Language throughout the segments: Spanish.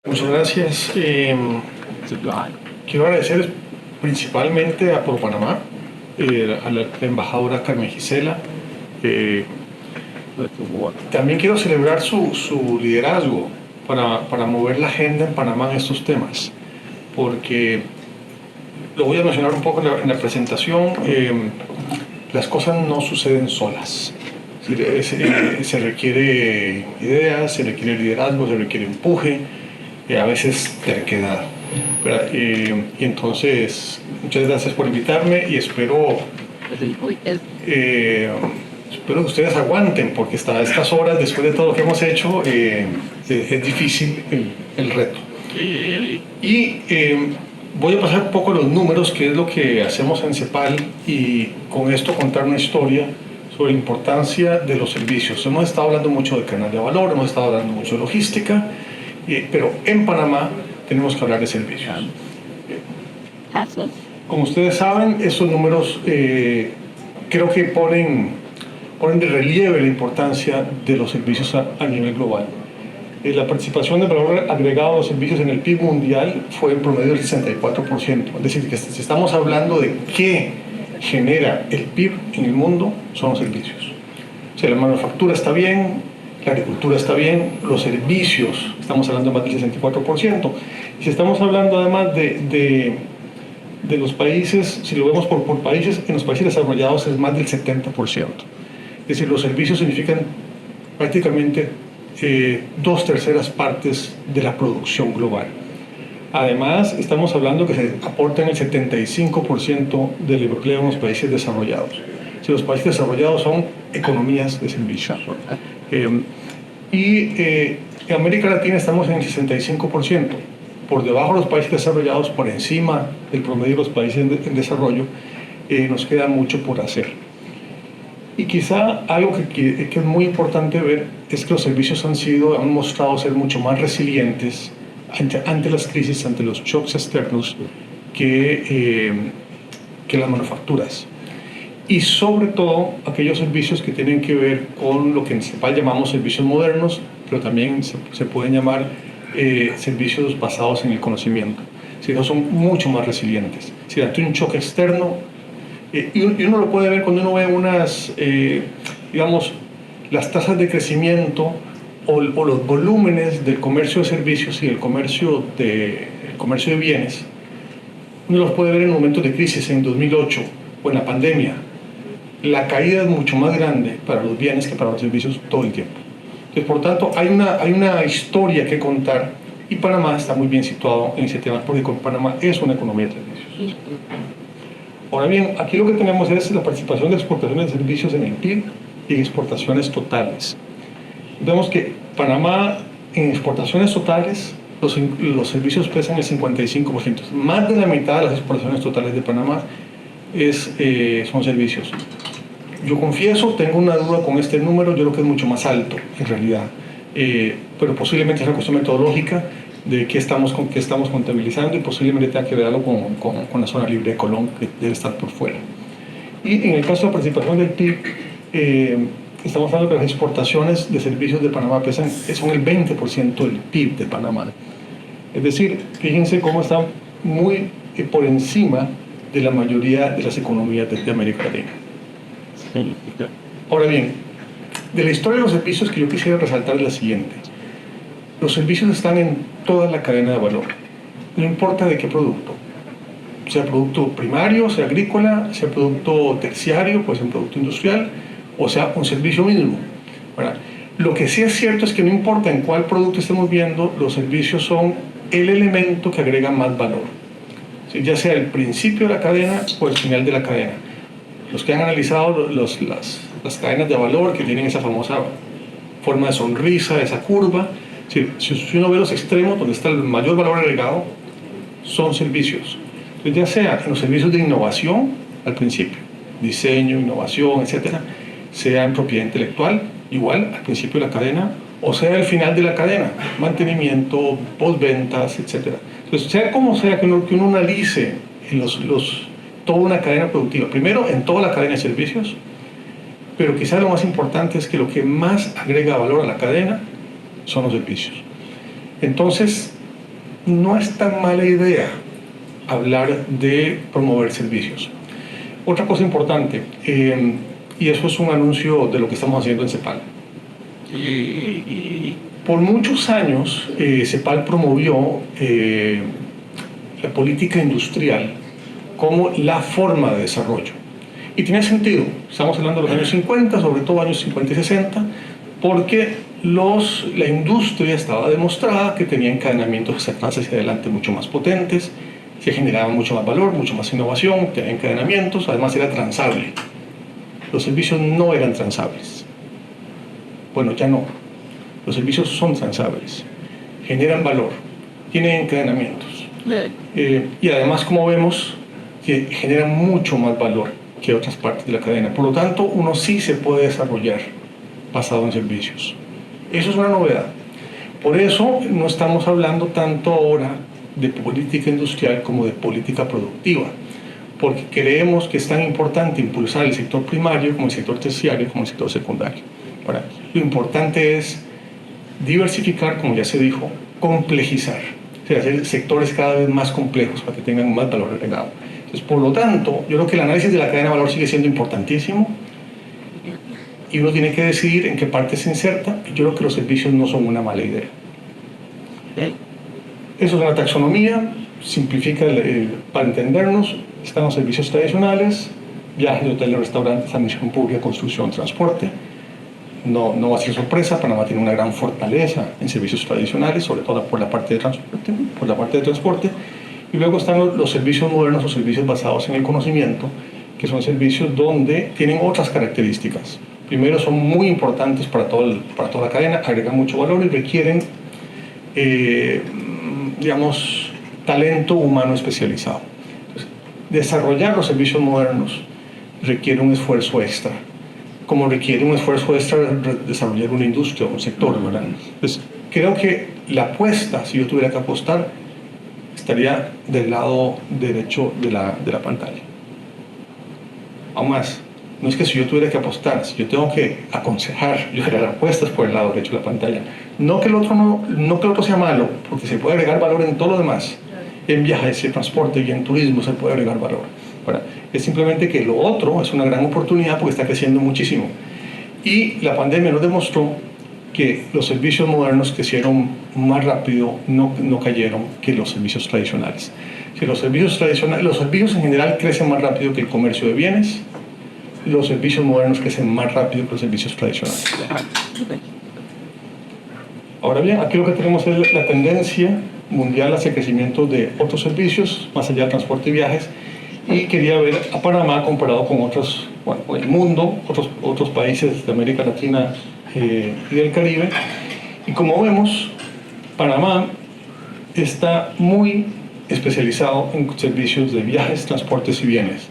Muchas gracias. Quiero agradecer principalmente a ProPanamá, a la embajadora Carmen Gisela. También quiero celebrar su liderazgo para mover la agenda en Panamá en estos temas, porque lo voy a mencionar un poco en la presentación. Las cosas no suceden solas. Se requiere ideas, se requiere liderazgo, se requiere empuje, a veces terquedad. Y entonces, muchas gracias por invitarme y espero que ustedes aguanten, porque hasta estas horas, después de todo lo que hemos hecho, es difícil el reto. Y voy a pasar un poco los números, que es lo que hacemos en CEPAL, y con esto contar una historia sobre la importancia de los servicios. Hemos estado hablando mucho de cadena de valor, hemos estado hablando mucho de logística, pero en Panamá tenemos que hablar de servicios. Como ustedes saben, esos números creo que ponen de relieve la importancia de los servicios a nivel global. La participación del valor agregado a los servicios en el PIB mundial fue en promedio del 64%. Es decir, que si estamos hablando de qué genera el PIB en el mundo, son los servicios. O sea, la manufactura está bien, la agricultura está bien, los servicios, estamos hablando de más del 64%. Y si estamos hablando además de los países, si lo vemos por países, en los países desarrollados es más del 70%. Es decir, los servicios significan prácticamente 2/3 partes de la producción global. Además, estamos hablando que se aportan el 75% del empleo en los países desarrollados. Si los países desarrollados son economías de servicios. En América Latina estamos en el 65%, por debajo de los países desarrollados, por encima del promedio de los países en desarrollo. Nos queda mucho por hacer. Y quizá algo que es muy importante ver es que los servicios han mostrado ser mucho más resilientes ante las crisis, ante los shocks externos que las manufacturas. Y sobre todo aquellos servicios que tienen que ver con lo que en CEPAL llamamos servicios modernos, pero también se pueden llamar servicios basados en el conocimiento. Si no, son mucho más resilientes. Si ante un shock externo, y uno lo puede ver cuando uno ve digamos, las tasas de crecimiento o los volúmenes del comercio de servicios y el comercio de bienes. Uno los puede ver en momentos de crisis, en 2008 o en la pandemia. La caída es mucho más grande para los bienes que para los servicios todo el tiempo. Entonces, por tanto, hay una historia que contar, y Panamá está muy bien situado en ese tema, porque Panamá es una economía de servicios. Ahora bien, aquí lo que tenemos es la participación de exportaciones de servicios en el PIB y en exportaciones totales. Vemos que Panamá, en exportaciones totales, los servicios pesan el 55%. Más de la mitad de las exportaciones totales de Panamá son servicios. Yo confieso, tengo una duda con este número, yo creo que es mucho más alto en realidad, pero posiblemente es una cuestión metodológica de qué estamos contabilizando, y posiblemente tenga que ver algo con la zona libre de Colón, que debe estar por fuera. Y en el caso de la participación del PIB, estamos hablando que las exportaciones de servicios de Panamá son el 20% del PIB de Panamá. Es decir, fíjense cómo está muy por encima de la mayoría de las economías de América Latina. Ahora bien, de la historia de los servicios que yo quisiera resaltar es la siguiente. Los servicios están en toda la cadena de valor, no importa de qué producto, sea producto primario, sea agrícola, sea producto terciario, puede ser un producto industrial, o sea un servicio mínimo. ¿Verdad? Lo que sí es cierto es que no importa en cuál producto estemos viendo, los servicios son el elemento que agrega más valor, ¿sí? Ya sea el principio de la cadena o el final de la cadena. Los que han analizado las cadenas de valor, que tienen esa famosa forma de sonrisa, esa curva, si uno ve los extremos, donde está el mayor valor agregado, son servicios. Entonces, ya sea en los servicios de innovación, al principio, diseño, innovación, etcétera, sea en propiedad intelectual, igual al principio de la cadena, o sea al final de la cadena, mantenimiento, postventas, etcétera. Entonces, sea como sea que uno analice toda una cadena productiva, primero en toda la cadena de servicios, pero quizás lo más importante es que lo que más agrega valor a la cadena son los servicios. Entonces, no es tan mala idea hablar de promover servicios. Otra cosa importante, y eso es un anuncio de lo que estamos haciendo en CEPAL. Por muchos años, CEPAL promovió la política industrial como la forma de desarrollo. Y tiene sentido, estamos hablando de los años 50, sobre todo años 50 y 60, porque la industria estaba demostrada que tenía encadenamientos hacia atrás, hacia adelante mucho más potentes, se generaba mucho más valor, mucho más innovación, tenía encadenamientos, además era transable. Los servicios no eran transables. Bueno, ya no. Los servicios son transables, generan valor, tienen encadenamientos. Y además, como vemos, que generan mucho más valor que otras partes de la cadena. Por lo tanto, uno sí se puede desarrollar basado en servicios. Eso es una novedad. Por eso no estamos hablando tanto ahora de política industrial como de política productiva, porque creemos que es tan importante impulsar el sector primario como el sector terciario como el sector secundario. Ahora, lo importante es diversificar, como ya se dijo, complejizar, o sea, hacer sectores cada vez más complejos para que tengan más valor agregado. Entonces, por lo tanto, yo creo que el análisis de la cadena de valor sigue siendo importantísimo y uno tiene que decidir en qué parte se inserta. Yo creo que los servicios no son una mala idea. Eso es una taxonomía, simplifica para entendernos. Están los servicios tradicionales, viajes, hoteles, restaurantes, administración pública, construcción, transporte. No va a ser sorpresa, Panamá tiene una gran fortaleza en servicios tradicionales, sobre todo por la parte de transporte, y luego están los servicios modernos o servicios basados en el conocimiento, que son servicios donde tienen otras características. Primero, son muy importantes para toda la cadena, agregan mucho valor y requieren, digamos, talento humano especializado. Entonces, desarrollar los servicios modernos requiere un esfuerzo extra, como requiere un esfuerzo extra desarrollar una industria o un sector, ¿verdad? Entonces, creo que la apuesta, si yo tuviera que apostar, estaría del lado derecho de la pantalla. Aún más, no es que si yo tuviera que apostar, si yo tengo que aconsejar, yo haría apuestas por el lado derecho de la pantalla. No que el otro sea malo, porque se puede agregar valor en todo lo demás. En viajes, en transporte y en turismo se puede agregar valor. Ahora, es simplemente que lo otro es una gran oportunidad porque está creciendo muchísimo. Y la pandemia nos demostró que los servicios modernos crecieron más rápido, no cayeron que los servicios tradicionales. Si los servicios en general crecen más rápido que el comercio de bienes, los servicios modernos crecen más rápido que los servicios tradicionales. Ahora bien, aquí lo que tenemos es la tendencia mundial hacia el crecimiento de otros servicios, más allá de transporte y viajes, y quería ver a Panamá comparado con otros, el mundo, otros países de América Latina y del Caribe. Y como vemos, Panamá está muy especializado en servicios de viajes, transportes y bienes.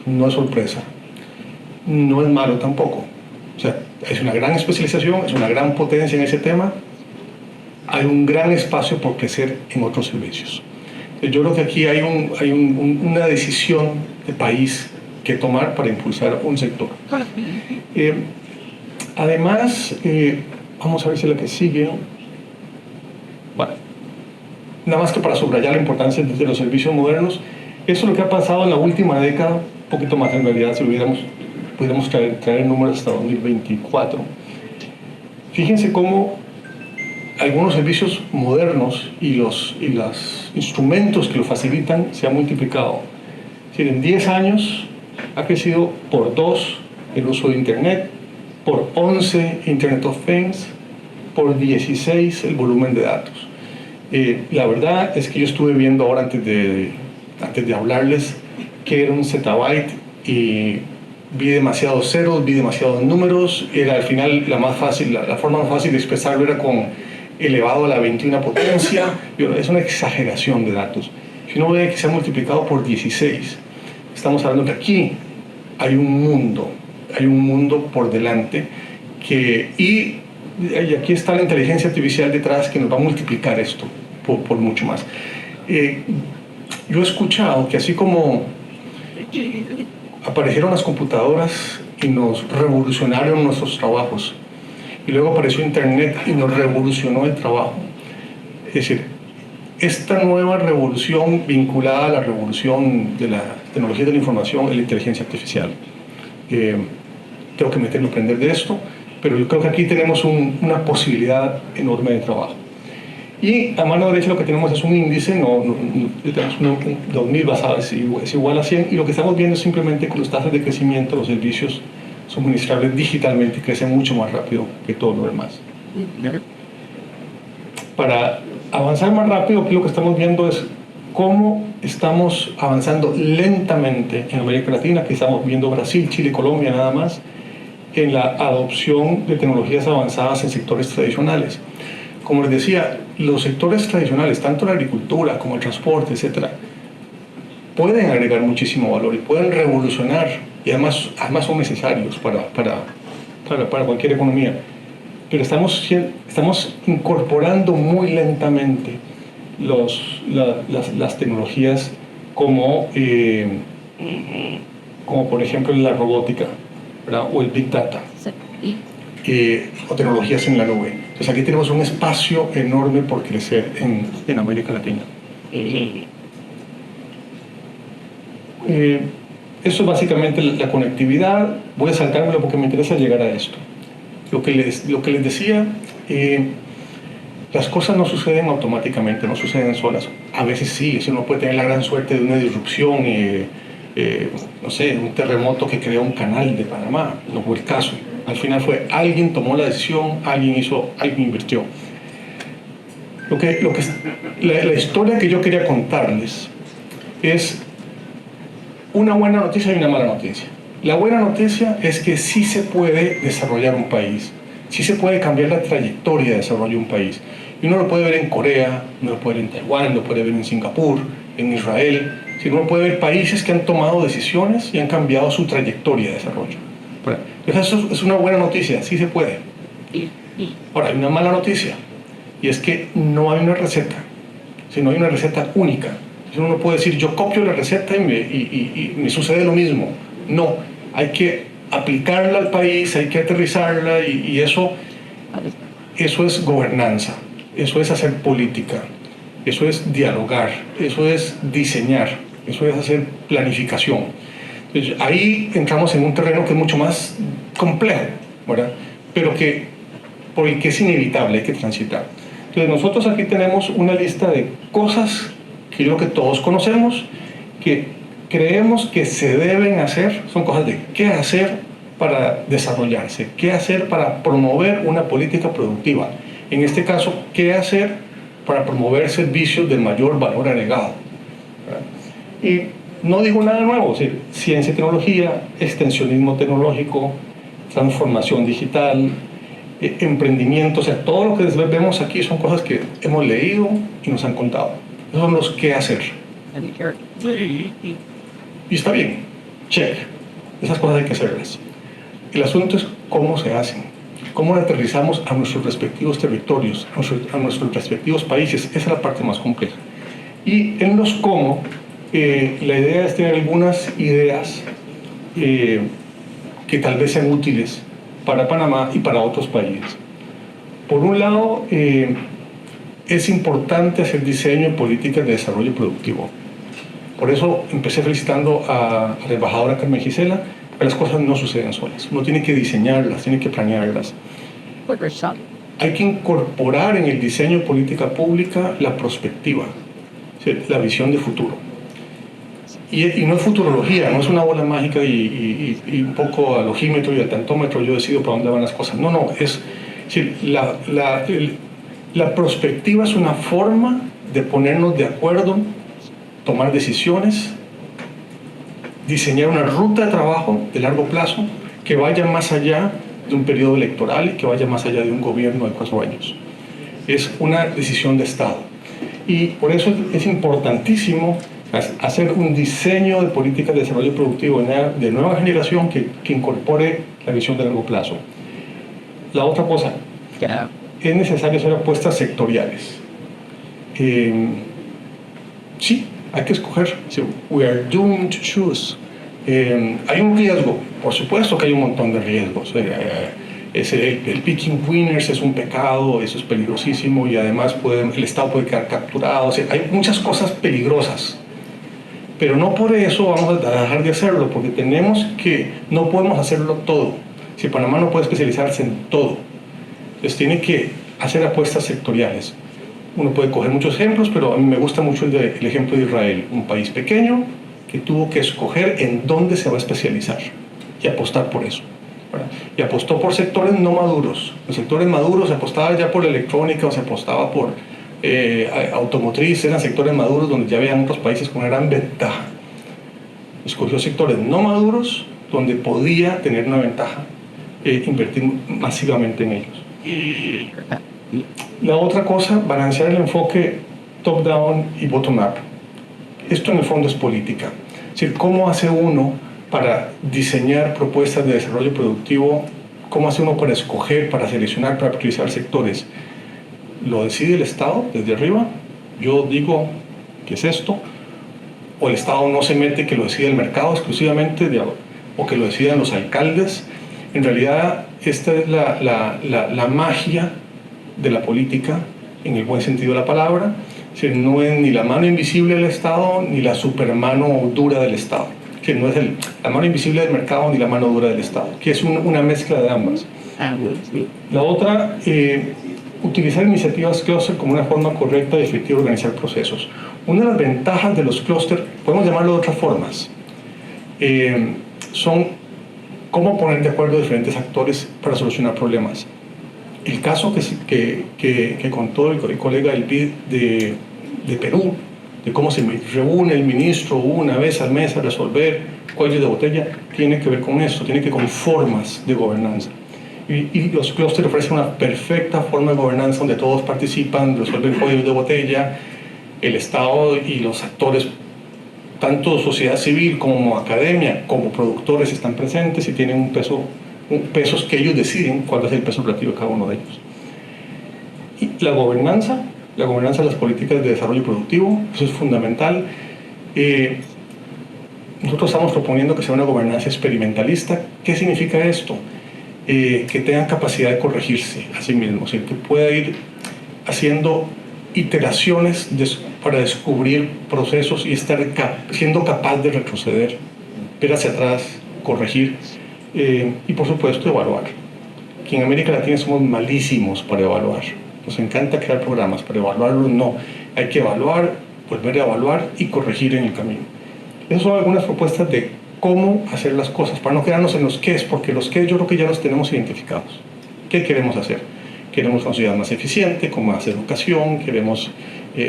No es sorpresa. No es malo tampoco. O sea, es una gran especialización, es una gran potencia en ese tema. Hay un gran espacio por crecer en otros servicios. Yo creo que aquí hay una decisión de país que tomar para impulsar un sector. Además, vamos a ver si la que sigue. Bueno, nada más que para subrayar la importancia de los servicios modernos, eso es lo que ha pasado en la última década, un poquito más en realidad, si pudiéramos traer números hasta 2024. Fíjense cómo algunos servicios modernos y los instrumentos que lo facilitan se han multiplicado. Es decir, en 10 años ha crecido por 2 el uso de Internet, por 11 Internet of Things, por 16 el volumen de datos. La verdad es que yo estuve viendo ahora antes de hablarles que era un zettabyte y vi demasiados ceros, vi demasiados números. Era al final la forma más fácil de expresarlo era con elevado a la 21 potencia. Es una exageración de datos. Si uno ve que se ha multiplicado por 16, estamos hablando que aquí hay un mundo por delante y aquí está la inteligencia artificial detrás que nos va a multiplicar esto por mucho más. Yo he escuchado que así como aparecieron las computadoras y nos revolucionaron nuestros trabajos, y luego apareció Internet y nos revolucionó el trabajo. Es decir, esta nueva revolución vinculada a la revolución de la tecnología de la información y la inteligencia artificial. Tengo que meterme a aprender de esto, pero yo creo que aquí tenemos una posibilidad enorme de trabajo. Y a mano derecha lo que tenemos es un índice, tenemos 2000 basado, es igual a 100, y lo que estamos viendo es simplemente que los tasas de crecimiento de los servicios suministrables digitalmente crecen mucho más rápido que todo lo demás. Para avanzar más rápido, aquí lo que estamos viendo es cómo estamos avanzando lentamente en América Latina, que estamos viendo Brasil, Chile, Colombia nada más, en la adopción de tecnologías avanzadas en sectores tradicionales. Como les decía, los sectores tradicionales, tanto la agricultura como el transporte, etcétera, pueden agregar muchísimo valor y pueden revolucionar, y además son necesarios para cualquier economía. Pero estamos incorporando muy lentamente las tecnologías como por ejemplo la robótica, ¿verdad? O el Big Data, o tecnologías en la nube. Entonces aquí tenemos un espacio enorme por crecer en América Latina. Eso es básicamente la conectividad. Voy a saltármelo porque me interesa llegar a esto. Lo que les decía, las cosas no suceden automáticamente, no suceden solas. A veces sí, uno puede tener la gran suerte de una disrupción, no sé, un terremoto que creó un canal de Panamá, no fue el caso. Al final fue alguien tomó la decisión, alguien invirtió. La historia que yo quería contarles es una buena noticia y una mala noticia. La buena noticia es que sí se puede desarrollar un país, sí se puede cambiar la trayectoria de desarrollo de un país. Y uno lo puede ver en Corea, uno lo puede ver en Taiwán, lo puede ver en Singapur, en Israel. Uno puede ver países que han tomado decisiones y han cambiado su trayectoria de desarrollo. Entonces eso es una buena noticia, sí se puede. Ahora, hay una mala noticia, y es que no hay una receta, sino hay una receta única. Uno no puede decir, yo copio la receta y me sucede lo mismo. No, hay que aplicarla al país, hay que aterrizarla, y eso es gobernanza, eso es hacer política, eso es dialogar, eso es diseñar, eso es hacer planificación. Entonces, ahí entramos en un terreno que es mucho más complejo, ¿verdad? Pero por el que es inevitable, hay que transitar. Entonces nosotros aquí tenemos una lista de cosas que yo creo que todos conocemos, que creemos que se deben hacer, son cosas de qué hacer para desarrollarse, qué hacer para promover una política productiva. En este caso, qué hacer para promover servicios de mayor valor agregado. Y no digo nada nuevo, es decir, ciencia y tecnología, extensionismo tecnológico, transformación digital, emprendimiento, o sea, todo lo que vemos aquí son cosas que hemos leído y nos han contado. Esos son los qué hacer. Y está bien, check, esas cosas hay que hacerlas. El asunto es cómo se hacen, cómo aterrizamos a nuestros respectivos territorios, a nuestros respectivos países. Esa es la parte más compleja. Y en los cómo, la idea es tener algunas ideas que tal vez sean útiles para Panamá y para otros países. Por un lado, es importante hacer diseño de políticas de desarrollo productivo. Por eso empecé felicitando a la embajadora Carmen Gisela, porque las cosas no suceden solas. Uno tiene que diseñarlas, tiene que planearlas. Hay que incorporar en el diseño de política pública la perspectiva, la visión de futuro. Y no es futurología, no es una bola mágica y un poco al ojímetro y al tantómetro yo decido para dónde van las cosas. No, es decir, la perspectiva es una forma de ponernos de acuerdo, tomar decisiones, diseñar una ruta de trabajo de largo plazo que vaya más allá de un periodo electoral y que vaya más allá de un gobierno de 4 años. Es una decisión de Estado. Y por eso es importantísimo hacer un diseño de políticas de desarrollo productivo de nueva generación que incorpore la visión de largo plazo. La otra cosa, es necesario hacer apuestas sectoriales. Sí, hay que escoger. We are doomed to choose. Hay un riesgo, por supuesto que hay un montón de riesgos. El picking winners es un pecado, eso es peligrosísimo y además el Estado puede quedar capturado. O sea, hay muchas cosas peligrosas. Pero no por eso vamos a dejar de hacerlo, porque no podemos hacerlo todo. Si Panamá no puede especializarse en todo, entonces tiene que hacer apuestas sectoriales. Uno puede coger muchos ejemplos, pero a mí me gusta mucho el ejemplo de Israel, un país pequeño que tuvo que escoger en dónde se va a especializar y apostar por eso, ¿verdad? Y apostó por sectores no maduros. Los sectores maduros se apostaba ya por la electrónica o se apostaba por automotriz, eran sectores maduros donde ya habían otros países con una gran ventaja. Escogió sectores no maduros donde podía tener una ventaja, invertir masivamente en ellos. La otra cosa, balancear el enfoque top-down y bottom-up. Esto en el fondo es política. Es decir, ¿cómo hace uno para diseñar propuestas de desarrollo productivo? ¿Cómo hace uno para escoger, para seleccionar, para priorizar sectores? ¿Lo decide el Estado desde arriba? Yo digo que es esto. ¿O el Estado no se mete, que lo decide el mercado exclusivamente, o que lo decidan los alcaldes? En realidad, esta es la magia de la política, en el buen sentido de la palabra. Es decir, no es ni la mano invisible del Estado, ni la supermano dura del Estado. Es decir, no es la mano invisible del mercado, ni la mano dura del Estado, que es una mezcla de ambas. La otra, utilizar iniciativas clúster como una forma correcta y efectiva de organizar procesos. Una de las ventajas de los clústeres, podemos llamarlo de otras formas, son cómo poner de acuerdo diferentes actores para solucionar problemas. El caso que contó el colega del BID de Perú, de cómo se reúne el ministro una vez al mes a resolver cuellos de botella, tiene que ver con esto, tiene que ver con formas de gobernanza. Y los clústeres ofrecen una perfecta forma de gobernanza donde todos participan, resuelven cuellos de botella, el Estado y los actores, tanto sociedad civil como academia, como productores, están presentes y tienen pesos que ellos deciden cuál va a ser el peso relativo de cada uno de ellos. Y la gobernanza de las políticas de desarrollo productivo, eso es fundamental. Nosotros estamos proponiendo que sea una gobernanza experimentalista. ¿Qué significa esto? Que tengan capacidad de corregirse a sí mismos, que pueda ir haciendo iteraciones para descubrir procesos y estar siendo capaz de retroceder, ver hacia atrás, corregir y por supuesto evaluar. Aquí en América Latina somos malísimos para evaluar. Nos encanta crear programas, pero evaluarlos no. Hay que evaluar, volver a evaluar y corregir en el camino. Esas son algunas propuestas de cómo hacer las cosas, para no quedarnos en los qué es, porque los qué yo creo que ya los tenemos identificados. ¿Qué queremos hacer? Queremos una sociedad más eficiente, con más educación, queremos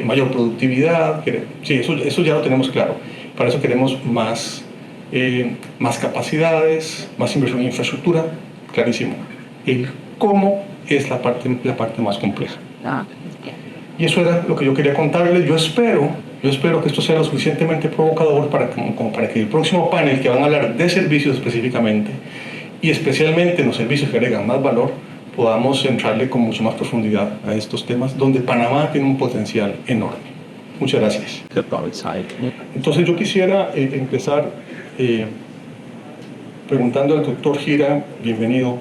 mayor productividad, sí, eso ya lo tenemos claro. Para eso queremos más capacidades, más inversión en infraestructura, clarísimo. El cómo es la parte más compleja. Y eso era lo que yo quería contarles. Yo espero que esto sea lo suficientemente provocador como para que el próximo panel, que van a hablar de servicios específicamente, y especialmente en los servicios que agregan más valor, podamos entrarle con mucho más profundidad a estos temas, donde Panamá tiene un potencial enorme. Muchas gracias. Entonces yo quisiera empezar preguntando al doctor Gira, bienvenido,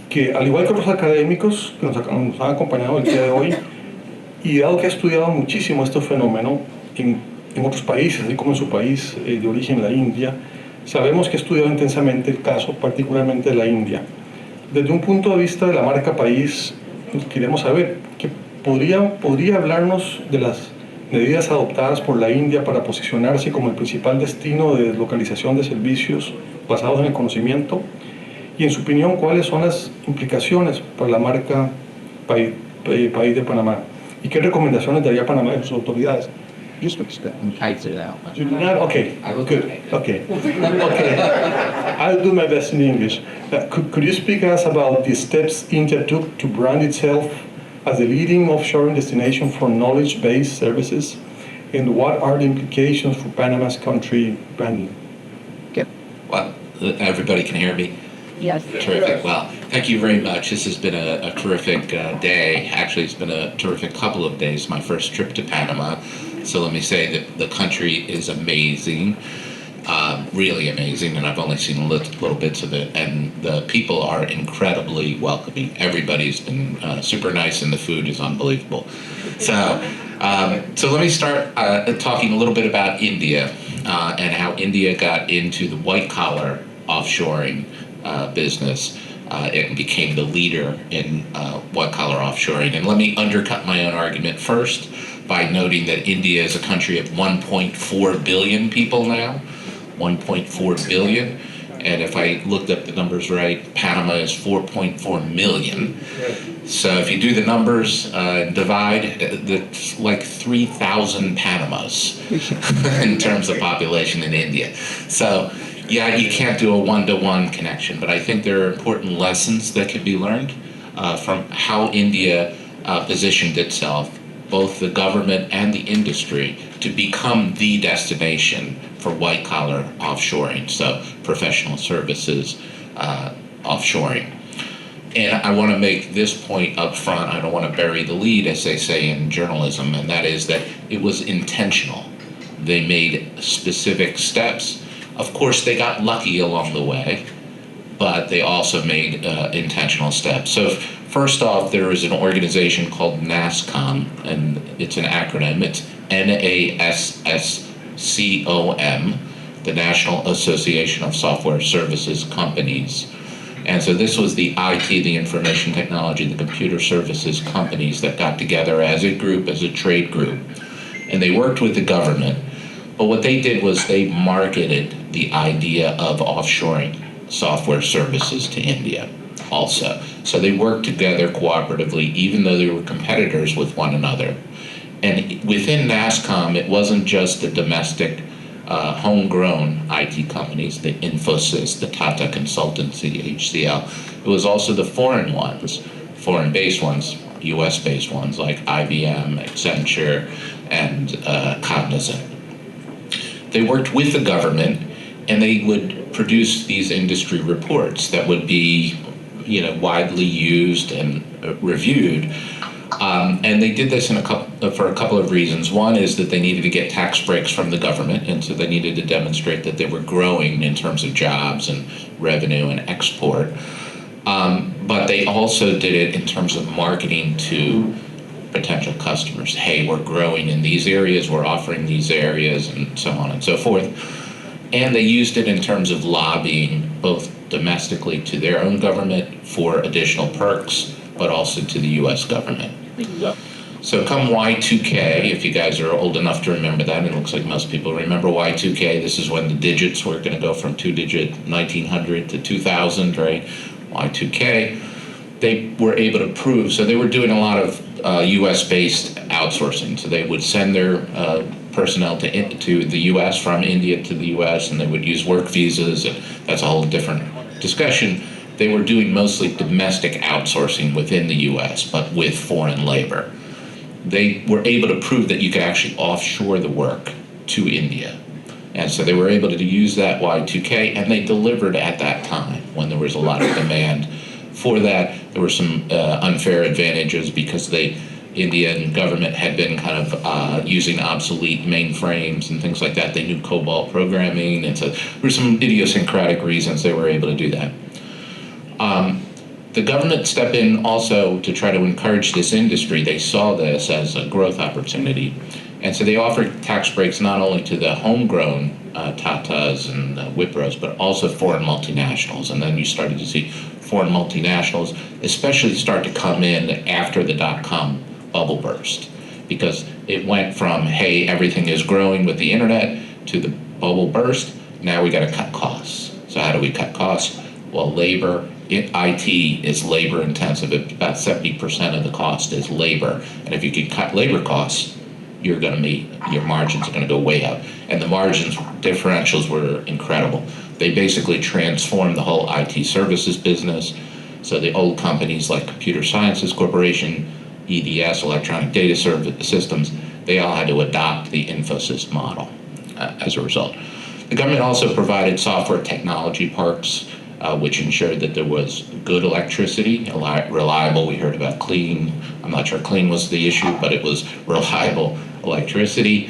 que al igual que otros académicos que nos han acompañado el día de hoy, y dado que ha estudiado muchísimo este fenómeno en otros países, así como en su país de origen, la India, sabemos que ha estudiado intensamente el caso, particularmente de la India. Desde un punto de vista de la marca país, queremos saber, ¿podría hablarnos de las medidas adoptadas por la India para posicionarse como el principal destino de deslocalización de servicios basados en el conocimiento? Y en su opinión, ¿cuáles son las implicaciones para la marca país de Panamá? ¿Y qué recomendaciones daría Panamá a sus autoridades? Okay, good. Okay. I'll do my best in English. Could you speak to us about the steps India took to brand itself as the leading offshoring destination for knowledge-based services, and what are the implications for Panama's country branding? Well, everybody can hear me? Yes. Terrific. Well, thank you very much. This has been a terrific day. Actually, it's been a terrific couple of days, my first trip to Panama. So let me say that the country is amazing. really amazing, and I've only seen little bits of it. And the people are incredibly welcoming. Everybody's been super nice, and the food is unbelievable. So let me start talking a little bit about India and how India got into the white-collar offshoring business. It became the leader in white-collar offshoring. And let me undercut my own argument first by noting that India is a country of 1.4 billion people now. 1.4 billion. And if I looked up the numbers right, Panama is 4.4 million. So if you do the numbers, divide, that's like 3,000 Panamas in terms of population in India. So yeah, you can't do a one-to-one connection, but I think there are important lessons that can be learned from how India positioned itself, both the government and the industry, to become the destination for white-collar offshoring, so professional services offshoring. And I want to make this point up front. I don't want to bury the lead, as they say in journalism, and that is that it was intentional. They made specific steps. Of course, they got lucky along the way, but they also made intentional steps. So first off, there is an organization called NASSCOM, and it's an acronym. It's NASSCOM, the National Association of Software Services Companies. And so this was the IT, the information technology, the computer services companies that got together as a group, as a trade group. And they worked with the government. But what they did was they marketed the idea of offshoring software services to India also. So they worked together cooperatively, even though they were competitors with one another. And within NASSCOM, it wasn't just the domestic homegrown IT companies, the Infosys, the Tata Consultancy, HCL. It was also the foreign ones, foreign-based ones, US-based ones like IBM, Accenture, and Cognizant. They worked with the government, and they would produce these industry reports that would be, widely used and reviewed. And they did this for a couple of reasons. One is that they needed to get tax breaks from the government, and so they needed to demonstrate that they were growing in terms of jobs and revenue and export. But they also did it in terms of marketing to potential customers. Hey, we're growing in these areas, we're offering these areas, and so on and so forth. And they used it in terms of lobbying, both domestically to their own government for additional perks, but also to the US government. So come Y2K, if you guys are old enough to remember that, it looks like most people remember Y2K. This is when the digits were going to go from 2-digit 1900 to 2000, right? Y2K. They were able to prove, so they were doing a lot of US-based outsourcing. So they would send their personnel to the US, from India to the US, and they would use work visas, and that's a whole different discussion. They were doing mostly domestic outsourcing within the US, but with foreign labor. They were able to prove that you could actually offshore the work to India. And so they were able to use that Y2K, and they delivered at that time when there was a lot of demand for that. There were some unfair advantages because the Indian government had been kind of using obsolete mainframes and things like that. They knew COBOL programming, and so there were some idiosyncratic reasons they were able to do that. The government stepped in also to try to encourage this industry. They saw this as a growth opportunity. And so they offered tax breaks not only to the homegrown Tatas and Wipros, but also foreign multinationals. And then you started to see foreign multinationals especially start to come in after the dot-com bubble burst. Because it went from, hey, everything is growing with the internet, to the bubble burst. Now we got to cut costs. So how do we cut costs? Well, labor. IT is labor intensive. About 70% of the cost is labor. And if you can cut labor costs, your margins are going to go way up. And the margins differentials were incredible. They basically transformed the whole IT services business. So the old companies like Computer Sciences Corporation, EDS, Electronic Data Systems, they all had to adopt the Infosys model as a result. The government also provided software technology parks, which ensured that there was good electricity, reliable. We heard about clean. I'm not sure clean was the issue, but it was reliable electricity,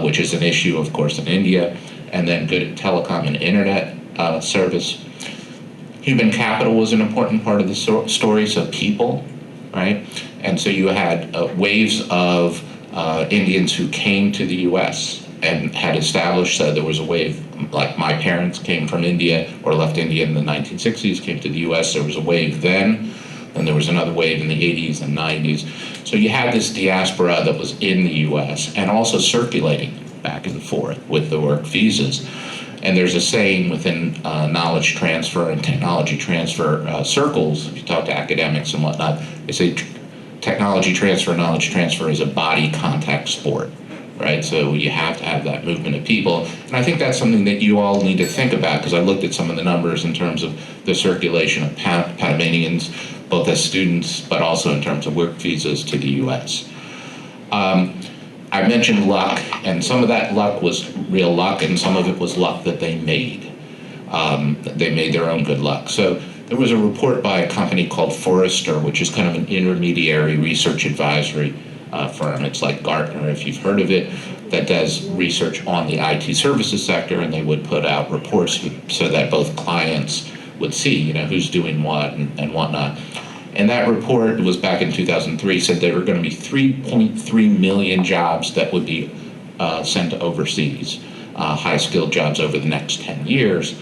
which is an issue, of course, in India. and then good at telecom and internet service. Human capital was an important part of the story, so people, right? And so you had waves of Indians who came to the U.S. and had established, there was a wave, like my parents came from India or left India in the 1960s, came to the U.S. There was a wave then, and there was another wave in the 80s and 90s. So you had this diaspora that was in the U.S. and also circulating back and forth with the work visas. And there's a saying within knowledge transfer and technology transfer circles, if you talk to academics and whatnot, they say technology transfer, knowledge transfer is a body contact sport, right? So you have to have that movement of people. And I think that's something that you all need to think about, because I looked at some of the numbers in terms of the circulation of Panamanians, both as students, but also in terms of work visas to the US. I mentioned luck, and some of that luck was real luck, and some of it was luck that they made. They made their own good luck. So there was a report by a company called Forrester, which is kind of an intermediary research advisory firm. It's like Gartner, if you've heard of it, that does research on the IT services sector, and they would put out reports so that both clients would see, who's doing what and whatnot. And that report was back in 2003, said there were going to be 3.3 million jobs that would be sent overseas, high-skilled jobs over the next 10 years.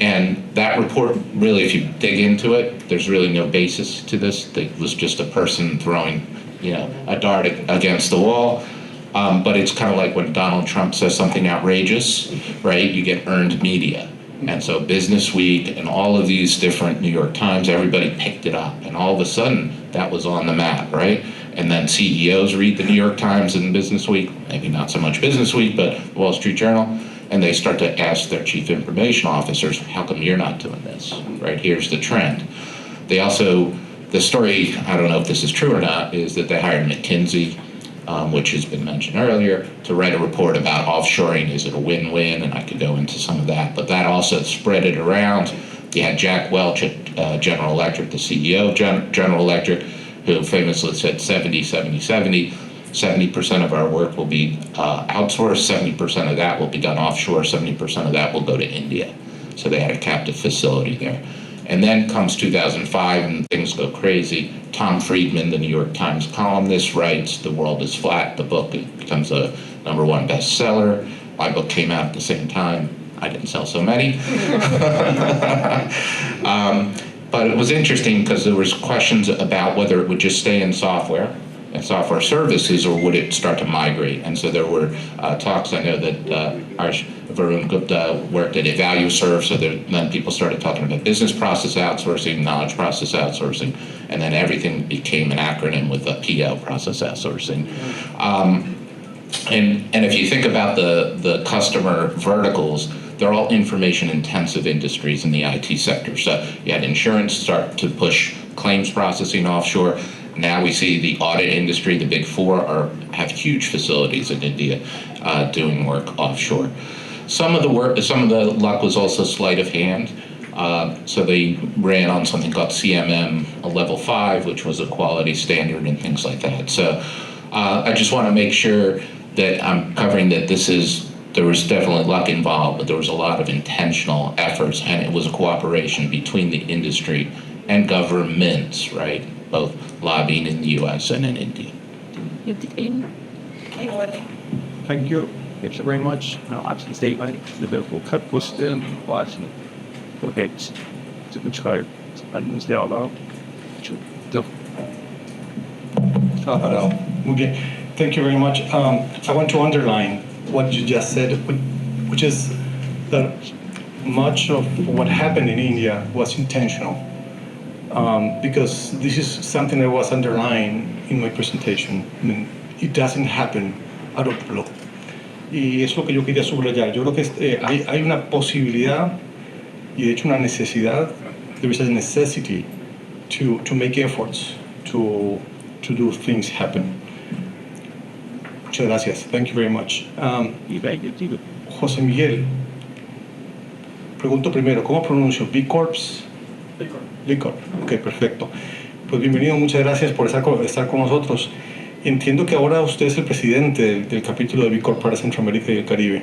And that report, really, if you dig into it, there's really no basis to this. It was just a person throwing, a dart against the wall. But it's kind of like when Donald Trump says something outrageous, right? You get earned media. And so Business Week and all of these different New York Times, everybody picked it up. And all of a sudden, that was on the map, right? And then CEOs read the New York Times and Business Week, maybe not so much Business Week, but the Wall Street Journal, and they start to ask their chief information officers, how come you're not doing this, right? Here's the trend. They also, the story, I don't know if this is true or not, is that they hired McKinsey, which has been mentioned earlier, to write a report about offshoring. Is it a win-win? And I could go into some of that. But that also spread it around. You had Jack Welch at General Electric, the CEO of General Electric, who famously said 70%, 70% of our work will be outsourced, 70% of that will be done offshore, 70% of that will go to India. So they had a captive facility there. And then comes 2005 and things go crazy. Tom Friedman, the New York Times columnist, writes The World is Flat. The book becomes a #1 bestseller. My book came out at the same time. I didn't sell so many. But it was interesting because there was questions about whether it would just stay in software and software services, or would it start to migrate? And so there were talks. I know that Varun Gupta worked at EvalueServe, so then people started talking about business process outsourcing, knowledge process outsourcing, and then everything became an acronym with PO, process outsourcing. And if you think about the customer verticals, they're all information-intensive industries in the IT sector. So you had insurance start to push claims processing offshore. Now we see the audit industry, the Big Four, have huge facilities in India doing work offshore. Some of the luck was also sleight of hand. So they ran on something called CMM Level 5, which was a quality standard and things like that. So I just want to make sure that I'm covering that there was definitely luck involved, but there was a lot of intentional efforts, and it was a cooperation between the industry and governments, right? Both lobbying in the U.S. and in India. Thank you. Thank you very much. Absent statement, the bill will cut Western watching the heads to the child and the other. Hello. Okay. Thank you very much. I want to underline what you just said, which is that much of what happened in India was intentional. Because this is something that was underlined in my presentation. I mean, it doesn't happen out of the blue. Y es lo que yo quería subrayar. Yo creo que hay una posibilidad y de hecho una necesidad. There is a necessity to make efforts to do things happen. Muchas gracias. Thank you very much. José Miguel, pregunto primero, ¿cómo pronuncio? ¿B Corps? B Corp. Ok, perfecto. Pues bienvenido, muchas gracias por estar con nosotros. Entiendo que ahora usted es el presidente del capítulo de B Corp para Centroamérica y el Caribe.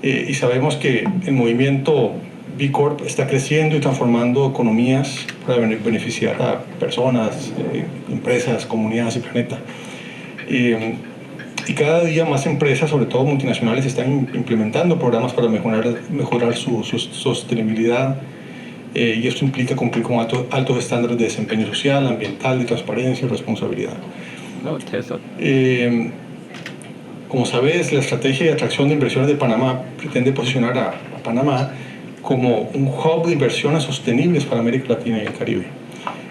y sabemos que el movimiento B Corp está creciendo y transformando economías para beneficiar a personas, empresas, comunidades y planeta. Y cada día más empresas, sobre todo multinacionales, están implementando programas para mejorar su sostenibilidad, y esto implica cumplir con altos estándares de desempeño social, ambiental, de transparencia y responsabilidad. No, Tesla. Como sabes, la estrategia de atracción de inversiones de Panamá pretende posicionar a Panamá como un hub de inversiones sostenibles para América Latina y el Caribe.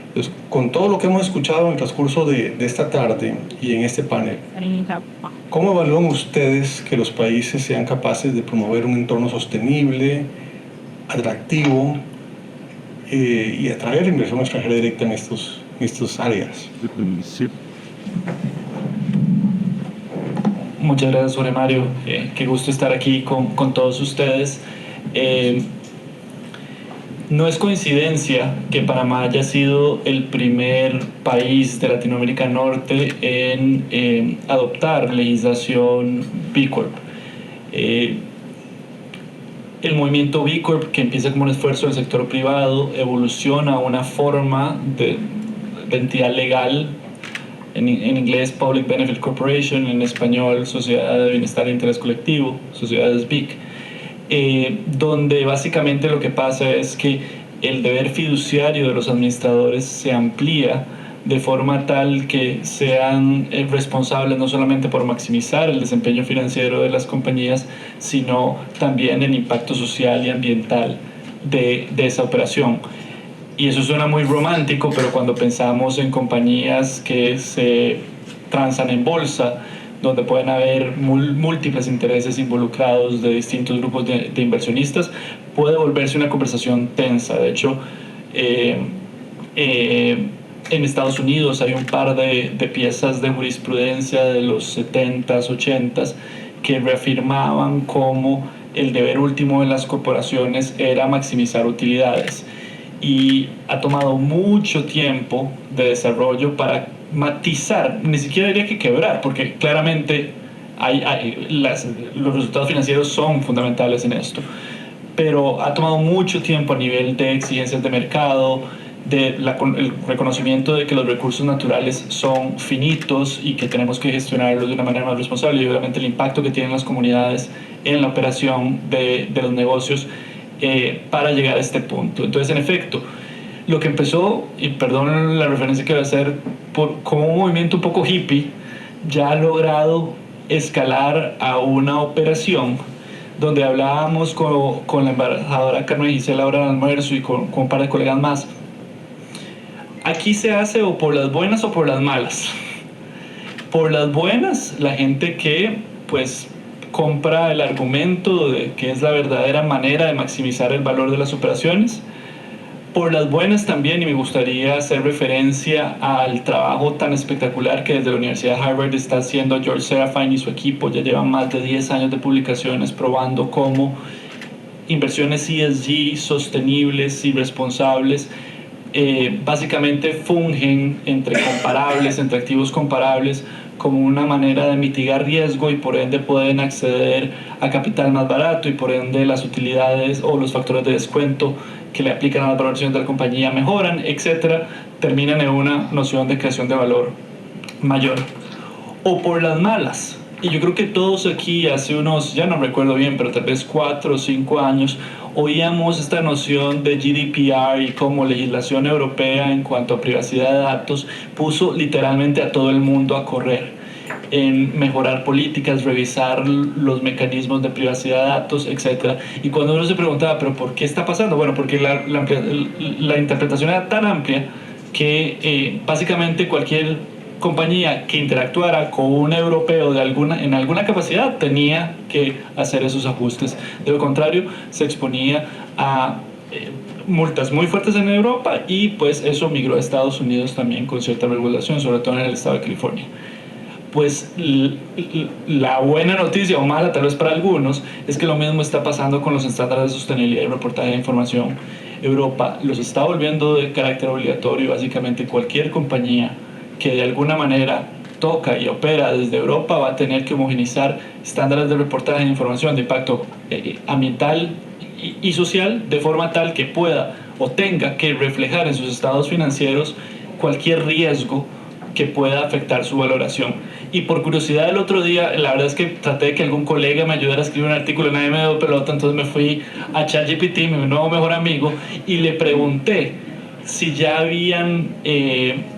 Entonces, con todo lo que hemos escuchado en el transcurso de esta tarde y en este panel, ¿cómo evalúan ustedes que los países sean capaces de promover un entorno sostenible, atractivo, y atraer inversión extranjera directa en estas áreas? Sí. Muchas gracias, Jorge Mario. Qué gusto estar aquí con todos ustedes. No es coincidencia que Panamá haya sido el primer país de Latinoamérica Norte en adoptar legislación B Corp. El movimiento B Corp, que empieza como un esfuerzo del sector privado, evoluciona a una forma de entidad legal, en inglés Public Benefit Corporation, en español Sociedad de Bienestar e Interés Colectivo, sociedades BIC, donde básicamente lo que pasa es que el deber fiduciario de los administradores se amplía de forma tal que sean responsables no solamente por maximizar el desempeño financiero de las compañías, sino también el impacto social y ambiental de esa operación. Y eso suena muy romántico, pero cuando pensamos en compañías que se transan en bolsa, donde pueden haber múltiples intereses involucrados de distintos grupos de inversionistas, puede volverse una conversación tensa. De hecho, en Estados Unidos hay un par de piezas de jurisprudencia de los 70s, 80s que reafirmaban cómo el deber último de las corporaciones era maximizar utilidades. Y ha tomado mucho tiempo de desarrollo para matizar, ni siquiera diría que quebrar, porque claramente los resultados financieros son fundamentales en esto, pero ha tomado mucho tiempo a nivel de exigencias de mercado, el reconocimiento de que los recursos naturales son finitos y que tenemos que gestionarlos de una manera más responsable, y obviamente el impacto que tienen las comunidades en la operación de los negocios para llegar a este punto. Entonces, en efecto, lo que empezó, y perdón la referencia que voy a hacer, como un movimiento un poco hippie, ya ha logrado escalar a una operación donde hablábamos con la embajadora Carmen Gisela ahora al almuerzo y con un par de colegas más. Aquí se hace o por las buenas o por las malas. Por las buenas, la gente que pues compra el argumento de que es la verdadera manera de maximizar el valor de las operaciones. Por las buenas también, y me gustaría hacer referencia al trabajo tan espectacular que desde la Universidad de Harvard está haciendo George Serafine y su equipo. Ya llevan más de 10 años de publicaciones probando cómo inversiones ESG sostenibles y responsables básicamente fungen entre activos comparables, como una manera de mitigar riesgo, y por ende pueden acceder a capital más barato, y por ende las utilidades o los factores de descuento que le aplican a la valoración de la compañía mejoran, etcétera, terminan en una noción de creación de valor mayor. O por las malas, y yo creo que todos aquí hace unos, ya no recuerdo bien, pero tal vez 4 o 5 años, oíamos esta noción de GDPR y cómo legislación europea en cuanto a privacidad de datos puso literalmente a todo el mundo a correr en mejorar políticas, revisar los mecanismos de privacidad de datos, etc. Y cuando uno se preguntaba, ¿pero por qué está pasando? Bueno, porque la interpretación era tan amplia que básicamente cualquier compañía que interactuara con un europeo en alguna capacidad tenía que hacer esos ajustes. De lo contrario, se exponía a multas muy fuertes en Europa, y pues eso migró a Estados Unidos también con cierta regulación, sobre todo en el estado de California. Pues la buena noticia, o mala tal vez para algunos, es que lo mismo está pasando con los estándares de sostenibilidad y reportaje de información. Europa los está volviendo de carácter obligatorio. Básicamente cualquier compañía que de alguna manera toca y opera desde Europa va a tener que homogenizar estándares de reportaje de información de impacto ambiental y social de forma tal que pueda o tenga que reflejar en sus estados financieros cualquier riesgo que pueda afectar su valoración. Y por curiosidad el otro día, la verdad es que traté de que algún colega me ayudara a escribir un artículo, nadie me dio pelota, entonces me fui a ChatGPT, mi nuevo mejor amigo, y le pregunté si ya habían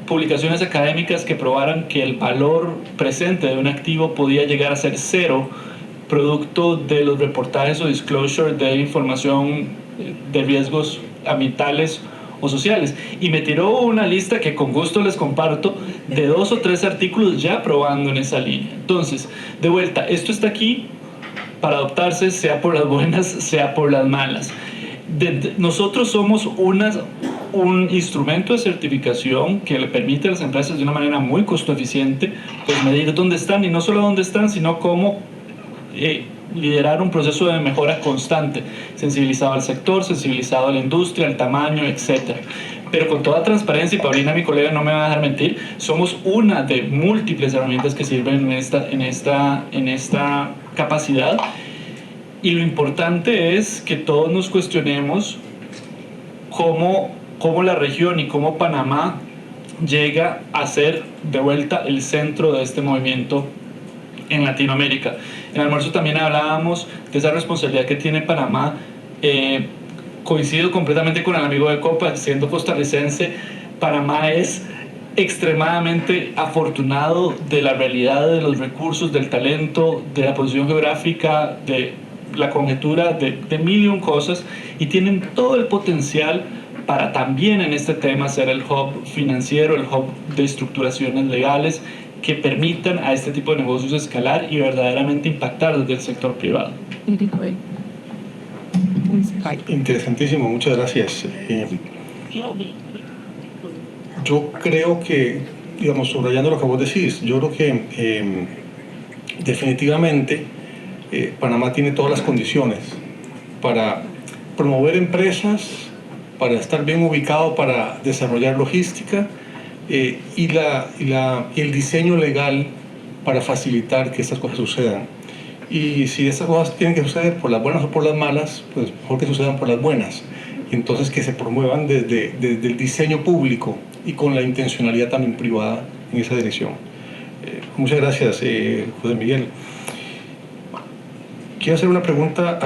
publicaciones académicas que probaran que el valor presente de un activo podía llegar a ser cero producto de los reportajes o disclosure de información de riesgos ambientales o sociales, y me tiró una lista que con gusto les comparto de 2 o 3 artículos ya probando en esa línea. Entonces, de vuelta, esto está aquí para adoptarse, sea por las buenas, sea por las malas. Nosotros somos un instrumento de certificación que le permite a las empresas de una manera muy costo eficiente pues medir dónde están, y no solo dónde están, sino cómo liderar un proceso de mejora constante, sensibilizado al sector, sensibilizado a la industria, al tamaño, etc. Pero con toda transparencia, y Paulina, mi colega, no me va a dejar mentir, somos una de múltiples herramientas que sirven en esta capacidad, y lo importante es que todos nos cuestionemos cómo la región y cómo Panamá llega a ser de vuelta el centro de este movimiento en Latinoamérica. En el almuerzo también hablábamos de esa responsabilidad que tiene Panamá. Coincido completamente con el amigo de Copa, siendo costarricense, Panamá es extremadamente afortunado de la realidad de los recursos, del talento, de la posición geográfica, de la conjetura, de mil y un cosas, y tienen todo el potencial para también en este tema ser el hub financiero, el hub de estructuraciones legales que permitan a este tipo de negocios escalar y verdaderamente impactar desde el sector privado. Interesantísimo, muchas gracias. Yo creo que, digamos, subrayando lo que vos decís, yo creo que definitivamente Panamá tiene todas las condiciones para promover empresas, para estar bien ubicado, para desarrollar logística, y el diseño legal para facilitar que estas cosas sucedan. Y si estas cosas tienen que suceder por las buenas o por las malas, pues mejor que sucedan por las buenas. Y entonces que se promuevan desde el diseño público y con la intencionalidad también privada en esa dirección. Muchas gracias, José Miguel. Quiero hacer una pregunta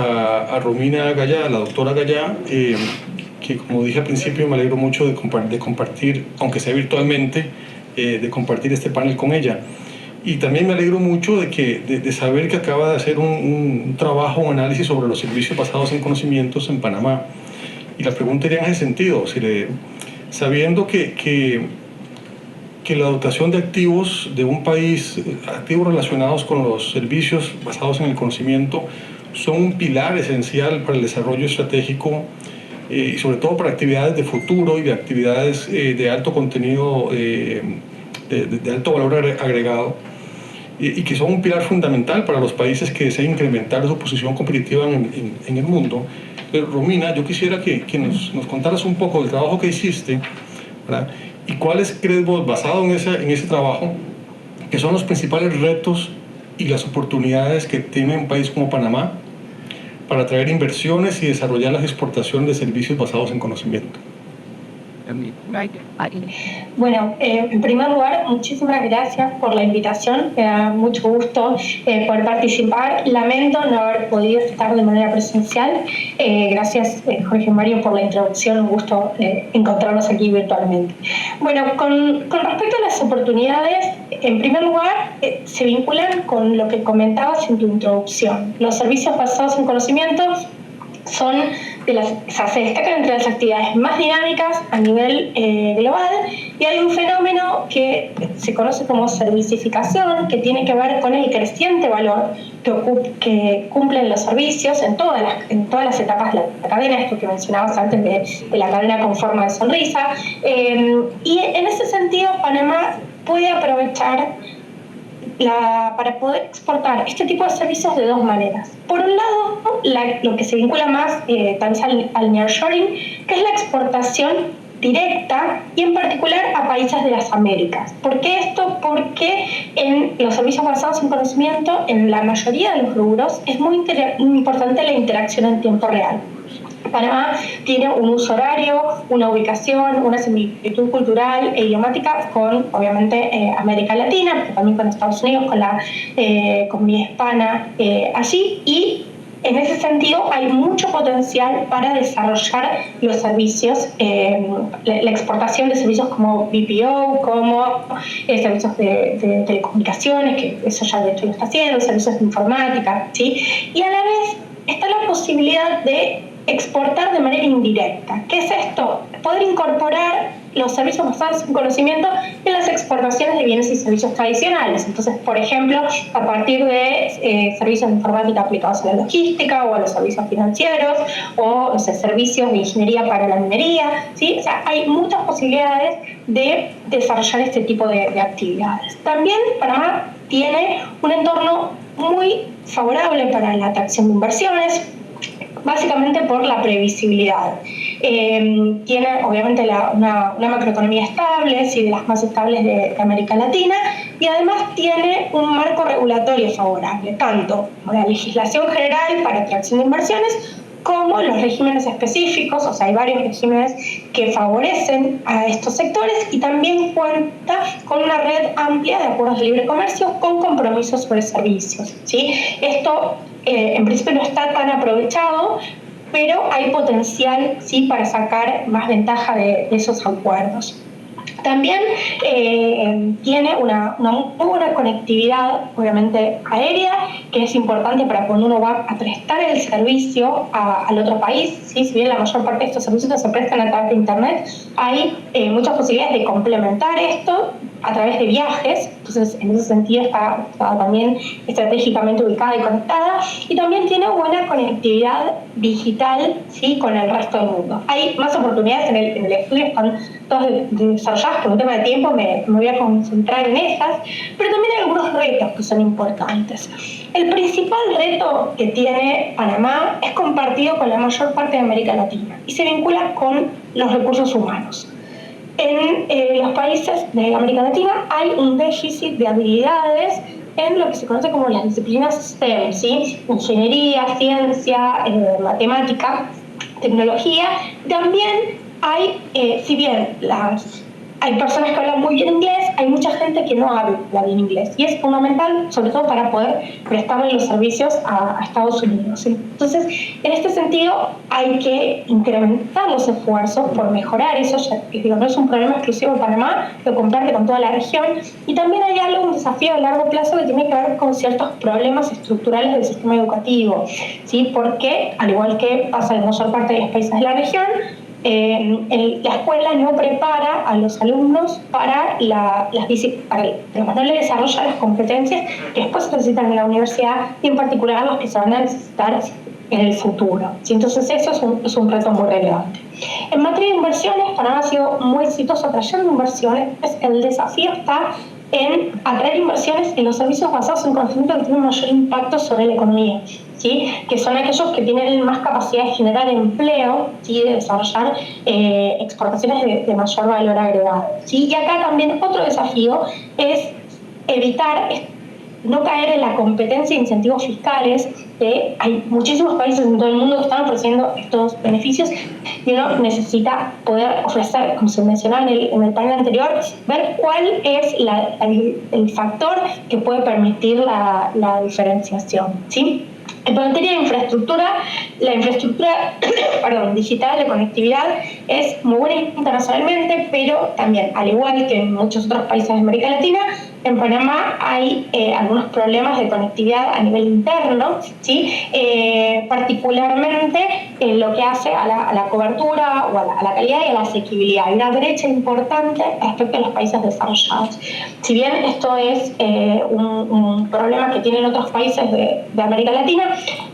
a Romina Gallá, a la doctora Gallá, que como dije al principio me alegro mucho de compartir, aunque sea virtualmente, de compartir este panel con ella. Y también me alegro mucho de saber que acaba de hacer un trabajo, un análisis sobre los servicios basados en conocimientos en Panamá. Y la pregunta iría en ese sentido, sabiendo que la dotación de activos de un país, activos relacionados con los servicios basados en el conocimiento, son un pilar esencial para el desarrollo estratégico y sobre todo para actividades de futuro y de actividades de alto contenido, de alto valor agregado, y que son un pilar fundamental para los países que desean incrementar su posición competitiva en el mundo. Pero, Romina, yo quisiera que nos contaras un poco del trabajo que hiciste, ¿verdad? Y cuáles crees vos, basado en ese trabajo, que son los principales retos y las oportunidades que tiene un país como Panamá para atraer inversiones y desarrollar las exportaciones de servicios basados en conocimiento. Bueno, en primer lugar, muchísimas gracias por la invitación. Me da mucho gusto poder participar. Lamento no haber podido estar de manera presencial. Gracias, Jorge Mario, por la introducción. Un gusto encontrarnos aquí virtualmente. Bueno, con respecto a las oportunidades, en primer lugar, se vinculan con lo que comentabas en tu introducción. Los servicios basados en conocimientos se destacan entre las actividades más dinámicas a nivel global, y hay un fenómeno que se conoce como servicificación, que tiene que ver con el creciente valor que cumplen los servicios en todas las etapas de la cadena, esto que mencionabas antes de la cadena con forma de sonrisa, y en ese sentido Panamá puede aprovechar para poder exportar este tipo de servicios de dos maneras. Por un lado, lo que se vincula más tal vez al nearshoring, que es la exportación directa y en particular a países de las Américas. ¿Por qué esto? Porque en los servicios basados en conocimiento, en la mayoría de los rubros, es muy importante la interacción en tiempo real. Panamá tiene un uso horario, una ubicación, una similitud cultural e idiomática con, obviamente, América Latina, pero también con Estados Unidos, con la comunidad hispana allí, y en ese sentido hay mucho potencial para desarrollar los servicios, la exportación de servicios como BPO, como servicios de telecomunicaciones, que eso ya de hecho lo está haciendo, servicios de informática, ¿sí? Y a la vez está la posibilidad de exportar de manera indirecta. ¿Qué es esto? Poder incorporar los servicios basados en conocimiento en las exportaciones de bienes y servicios tradicionales. Entonces, por ejemplo, a partir de servicios de informática aplicados a la logística o a los servicios financieros o servicios de ingeniería para la minería, ¿sí? O sea, hay muchas posibilidades de desarrollar este tipo de actividades. También Panamá tiene un entorno muy favorable para la atracción de inversiones, básicamente por la previsibilidad. Tiene obviamente una macroeconomía estable, sí, de las más estables de América Latina, y además tiene un marco regulatorio favorable, tanto la legislación general para atracción de inversiones como los regímenes específicos. O sea, hay varios regímenes que favorecen a estos sectores, y también cuenta con una red amplia de acuerdos de libre comercio con compromisos sobre servicios, ¿sí? Esto en principio no está tan aprovechado, pero hay potencial, sí, para sacar más ventaja de esos acuerdos. También tiene una muy buena conectividad, obviamente aérea, que es importante para cuando uno va a prestar el servicio al otro país, ¿sí? Si bien la mayor parte de estos servicios se prestan a través de Internet, hay muchas posibilidades de complementar esto a través de viajes. Entonces, en ese sentido está también estratégicamente ubicada y conectada, y también tiene buena conectividad digital, ¿sí? Con el resto del mundo. Hay más oportunidades en el estudio, están todas desarrolladas. Por un tema de tiempo me voy a concentrar en esas, pero también hay algunos retos que son importantes. El principal reto que tiene Panamá es compartido con la mayor parte de América Latina y se vincula con los recursos humanos. En los países de América Latina hay un déficit de habilidades en lo que se conoce como las disciplinas STEM, ¿sí? Ingeniería, ciencia, matemática, tecnología. También hay, si bien hay personas que hablan muy bien inglés, hay mucha gente que no habla bien inglés, y es fundamental, sobre todo para poder prestarle los servicios a Estados Unidos. Entonces, en este sentido, hay que incrementar los esfuerzos por mejorar eso. Ya digo, no es un problema exclusivo de Panamá, lo comparte con toda la región, y también hay un desafío de largo plazo que tiene que ver con ciertos problemas estructurales del sistema educativo, ¿sí? Porque, al igual que pasa en la mayor parte de los países de la región, la escuela no prepara a los alumnos para no le desarrolla las competencias que después se necesitan en la universidad, y en particular los que se van a necesitar en el futuro. Entonces eso es un reto muy relevante. En materia de inversiones, Panamá ha sido muy exitoso atrayendo inversiones. El desafío está en atraer inversiones en los servicios basados en conocimiento que tienen mayor impacto sobre la economía, ¿sí? Que son aquellos que tienen más capacidad de generar empleo, ¿sí? De desarrollar exportaciones de mayor valor agregado, ¿sí? Y acá también otro desafío es evitar no caer en la competencia de incentivos fiscales. Hay muchísimos países en todo el mundo que están ofreciendo estos beneficios, y uno necesita poder ofrecer, como se mencionaba en el panel anterior, ver cuál es el factor que puede permitir la diferenciación, ¿sí? En materia de infraestructura, la infraestructura digital de conectividad es muy buena internacionalmente, pero también, al igual que en muchos otros países de América Latina, en Panamá hay algunos problemas de conectividad a nivel interno, ¿sí? Particularmente en lo que hace a la cobertura o a la calidad y a la asequibilidad. Hay una brecha importante respecto a los países desarrollados. Si bien esto es un problema que tienen otros países de América Latina,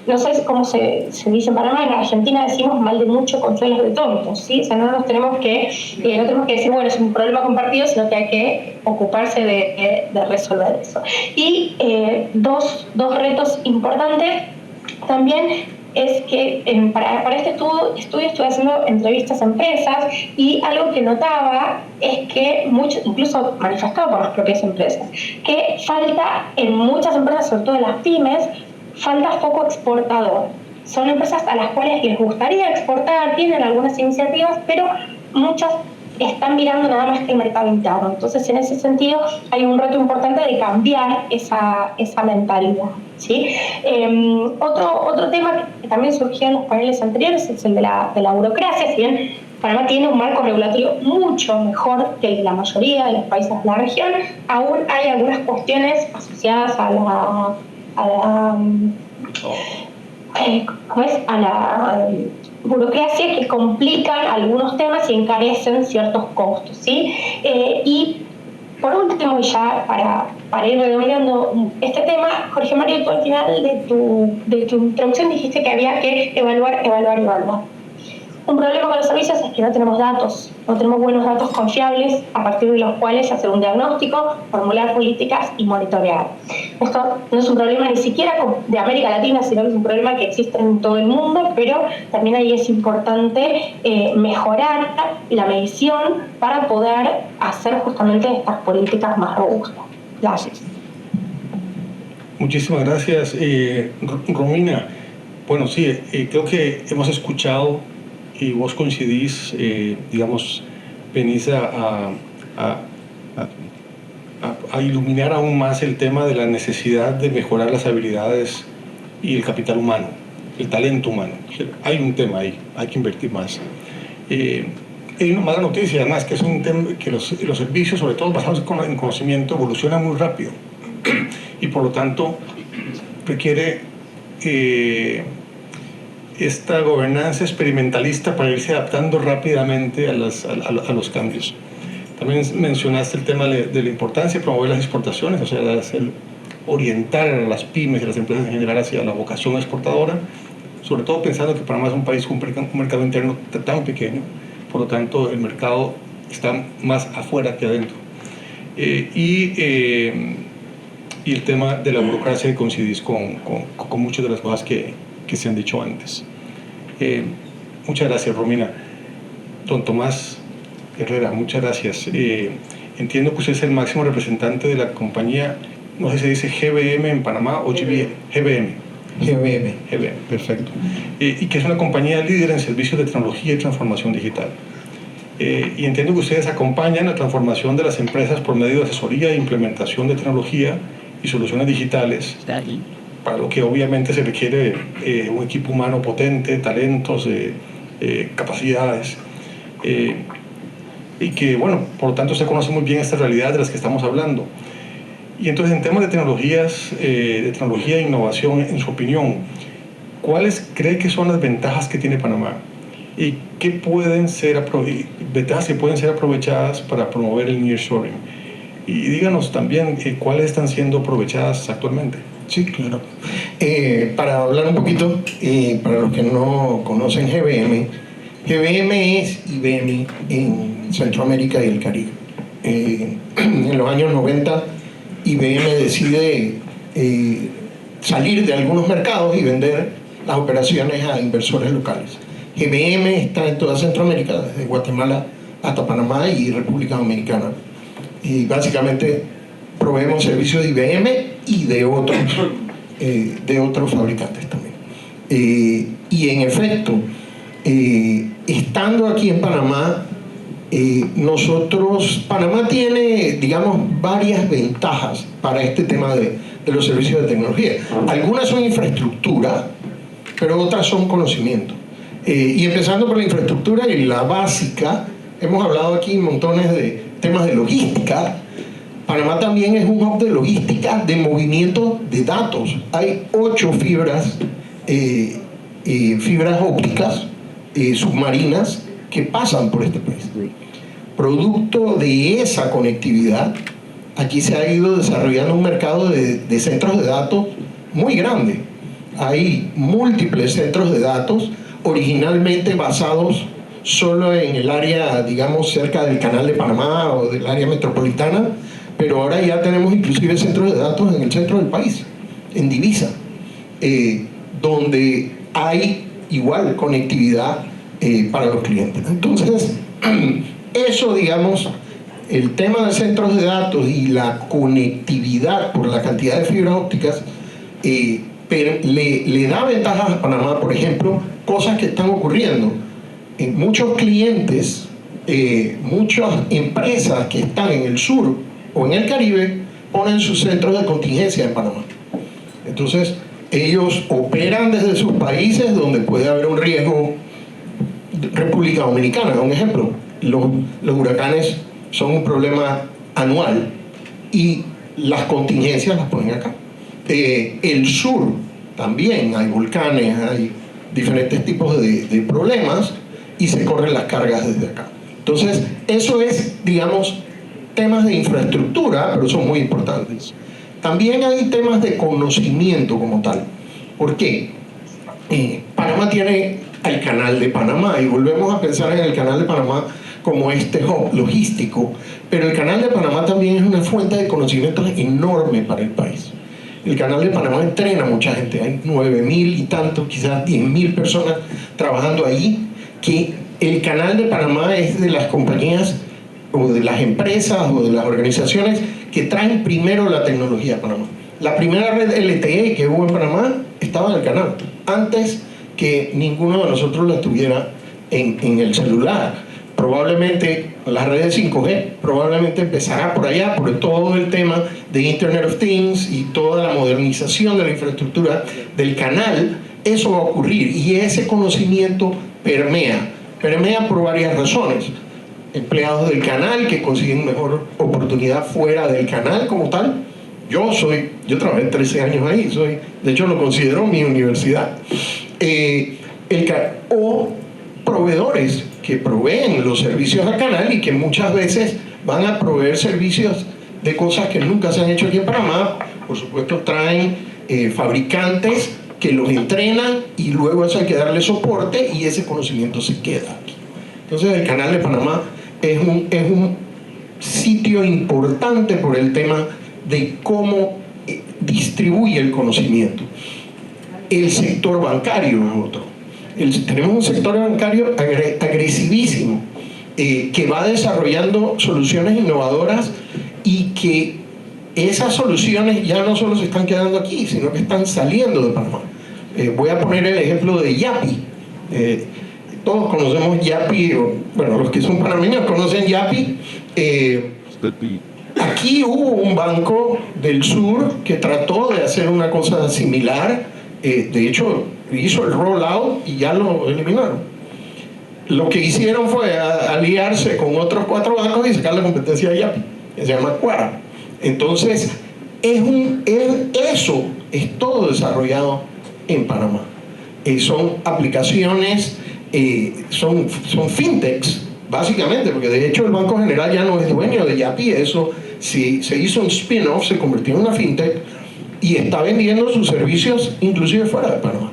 no sé cómo se dice en Panamá. En Argentina decimos mal de mucho consuelos de tontos, ¿sí? O sea, no tenemos que decir, bueno, es un problema compartido, sino que hay que ocuparse de resolver eso. Y dos retos importantes también es que para este estudio estuve haciendo entrevistas a empresas y algo que notaba es que incluso manifestado por las propias empresas, que falta en muchas empresas, sobre todo en las pymes, falta foco exportador. Son empresas a las cuales les gustaría exportar, tienen algunas iniciativas, pero muchas están mirando nada más que el mercado interno. Entonces, en ese sentido, hay un reto importante de cambiar esa mentalidad, ¿sí? Otro tema que también surgió en los paneles anteriores es el de la burocracia. Si bien Panamá tiene un marco regulatorio mucho mejor que el de la mayoría de los países de la región, aún hay algunas cuestiones asociadas a la burocracia que complican algunos temas y encarecen ciertos costos, ¿sí? Y por último, y ya para ir redondeando este tema, Jorge Mario, tú al final de tu introducción dijiste que había que evaluar. Un problema con los servicios es que no tenemos datos, no tenemos buenos datos confiables a partir de los cuales hacer un diagnóstico, formular políticas y monitorear. Esto no es un problema ni siquiera de América Latina, sino que es un problema que existe en todo el mundo, pero también ahí es importante mejorar la medición para poder hacer justamente estas políticas más robustas. Gracias. Muchísimas gracias, Romina. Bueno, sí, creo que hemos escuchado y vos coincidís, digamos, venís a iluminar aún más el tema de la necesidad de mejorar las habilidades y el capital humano, el talento humano. Hay un tema ahí, hay que invertir más. Hay una mala noticia, además, que es un tema que los servicios, sobre todo basados en conocimiento, evolucionan muy rápido y por lo tanto requiere esta gobernanza experimentalista para irse adaptando rápidamente a los cambios. También mencionaste el tema de la importancia de promover las exportaciones, o sea, orientar a las pymes y a las empresas en general hacia la vocación exportadora, sobre todo pensando que Panamá es un país con un mercado interno tan pequeño, por lo tanto el mercado está más afuera que adentro. Y el tema de la burocracia, que coincidís con muchas de las cosas que se han dicho antes. Muchas gracias, Romina. Don Tomás Herrera, muchas gracias. Entiendo que usted es el máximo representante de la compañía, no sé si se dice GBM en Panamá o GBM. GBM, perfecto. Y que es una compañía líder en servicios de tecnología y transformación digital. Y entiendo que ustedes acompañan la transformación de las empresas por medio de asesoría e implementación de tecnología y soluciones digitales, para lo que obviamente se requiere un equipo humano potente, talentos, capacidades, y que, bueno, por lo tanto se conoce muy bien esta realidad de las que estamos hablando. Y entonces, en temas de tecnología e innovación, en su opinión, ¿cuáles cree que son las ventajas que tiene Panamá? ¿Y qué ventajas que pueden ser aprovechadas para promover el nearshoring? Y díganos también cuáles están siendo aprovechadas actualmente. Sí, claro. Para hablar un poquito, para los que no conocen GBM es IBM en Centroamérica y el Caribe. En los años 90, IBM decide salir de algunos mercados y vender las operaciones a inversores locales. GBM está en toda Centroamérica, desde Guatemala hasta Panamá y República Dominicana. Y básicamente proveemos servicios de IBM y de otros fabricantes también. Y en efecto, estando aquí en Panamá, Panamá tiene, digamos, varias ventajas para este tema de los servicios de tecnología. Algunas son infraestructura, pero otras son conocimiento. Y empezando por la infraestructura y la básica, hemos hablado aquí montones de temas de logística. Panamá también es un hub de logística, de movimiento de datos. Hay 8 fibras ópticas submarinas que pasan por este país. Producto de esa conectividad, aquí se ha ido desarrollando un mercado de centros de datos muy grande. Hay múltiples centros de datos, originalmente basados solo en el área, digamos, cerca del Canal de Panamá o del área metropolitana, pero ahora ya tenemos inclusive centros de datos en el centro del país, en Divisa, donde hay igual conectividad para los clientes. Entonces, eso, digamos, el tema de centros de datos y la conectividad por la cantidad de fibras ópticas le da ventajas a Panamá. Por ejemplo, cosas que están ocurriendo. Muchos clientes, muchas empresas que están en el sur o en el Caribe ponen sus centros de contingencia en Panamá. Entonces, ellos operan desde sus países donde puede haber un riesgo. República Dominicana, un ejemplo. Los huracanes son un problema anual y las contingencias las ponen acá. El sur también hay volcanes, hay diferentes tipos de problemas y se corren las cargas desde acá. Entonces, eso es, digamos, temas de infraestructura, pero son muy importantes. También hay temas de conocimiento como tal. ¿Por qué? Panamá tiene el Canal de Panamá y volvemos a pensar en el Canal de Panamá como este hub logístico, pero el Canal de Panamá también es una fuente de conocimientos enorme para el país. El Canal de Panamá entrena a mucha gente, hay 9.000 y tantos, quizás 10.000 personas trabajando ahí, que el Canal de Panamá es de las compañías o de las empresas o de las organizaciones que traen primero la tecnología a Panamá. La primera red LTE que hubo en Panamá estaba en el canal, antes que ninguno de nosotros la tuviera en el celular. Probablemente las redes 5G probablemente empezará por allá, por todo el tema de Internet of Things y toda la modernización de la infraestructura del canal. Eso va a ocurrir y ese conocimiento permea por varias razones. Empleados del canal que consiguen mejor oportunidad fuera del canal como tal. Yo trabajé 13 años ahí, de hecho lo considero mi universidad. O proveedores que proveen los servicios al canal y que muchas veces van a proveer servicios de cosas que nunca se han hecho aquí en Panamá. Por supuesto traen fabricantes que los entrenan y luego eso hay que darle soporte y ese conocimiento se queda aquí. Entonces el Canal de Panamá es un sitio importante por el tema de cómo distribuye el conocimiento. El sector bancario es otro. Tenemos un sector bancario agresivísimo que va desarrollando soluciones innovadoras y que esas soluciones ya no solo se están quedando aquí, sino que están saliendo de Panamá. Voy a poner el ejemplo de Yapi. Todos conocemos Yapi, bueno, los que son panameños conocen Yapi. Aquí hubo un banco del sur que trató de hacer una cosa similar. De hecho, hizo el rollout y ya lo eliminaron. Lo que hicieron fue aliarse con otros 4 bancos y sacar la competencia de Yapi, que se llama Cuara. Entonces, eso es todo desarrollado en Panamá. Son aplicaciones, son fintechs, básicamente, porque de hecho el Banco General ya no es dueño de Yapi. Eso se hizo un spin-off, se convirtió en una fintech y está vendiendo sus servicios inclusive fuera de Panamá.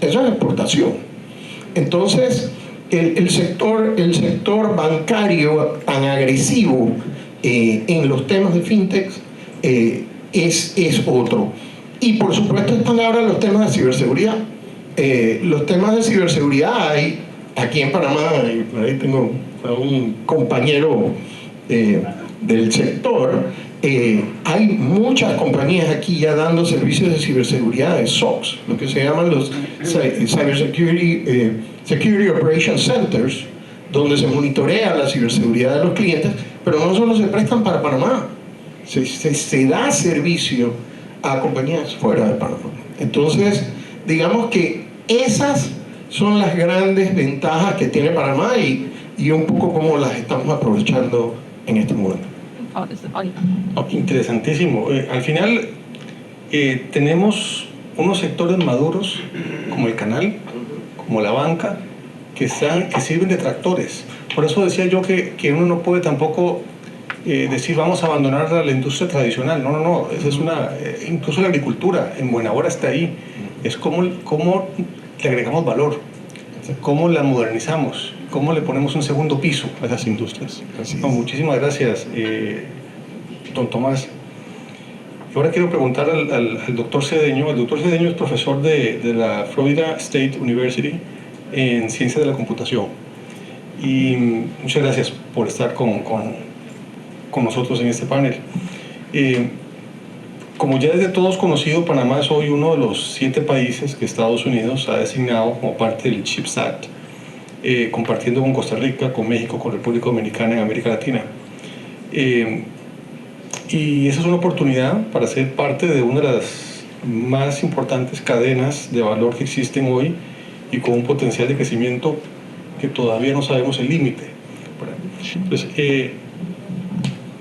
Eso es exportación. Entonces, el sector bancario tan agresivo en los temas de fintech es otro. Y por supuesto están ahora los temas de ciberseguridad. Los temas de ciberseguridad hay aquí en Panamá, ahí tengo a un compañero del sector. Hay muchas compañías aquí ya dando servicios de ciberseguridad, de SOCs, lo que se llaman los Security Operations Centers, donde se monitorea la ciberseguridad de los clientes, pero no solo se prestan para Panamá, se da servicio a compañías fuera de Panamá. Entonces, digamos que esas son las grandes ventajas que tiene Panamá y un poco cómo las estamos aprovechando en este momento. Interesantísimo. Al final tenemos unos sectores maduros como el canal, como la banca, que sirven de tractores. Por eso decía yo que uno no puede tampoco decir vamos a abandonar la industria tradicional. No. Esa es incluso la agricultura en buena hora está ahí. Es cómo le agregamos valor, cómo la modernizamos, cómo le ponemos un segundo piso a esas industrias. Muchísimas gracias, don Tomás. Y ahora quiero preguntar al doctor Cedeño. El doctor Cedeño es profesor de la Florida State University en Ciencias de la Computación. Y muchas gracias por estar con nosotros en este panel. Como ya es de todos conocido, Panamá es hoy uno de los 7 países que Estados Unidos ha designado como parte del CHIPS Act, compartiendo con Costa Rica, con México, con República Dominicana en América Latina. Y esa es una oportunidad para ser parte de una de las más importantes cadenas de valor que existen hoy y con un potencial de crecimiento que todavía no sabemos el límite. Entonces,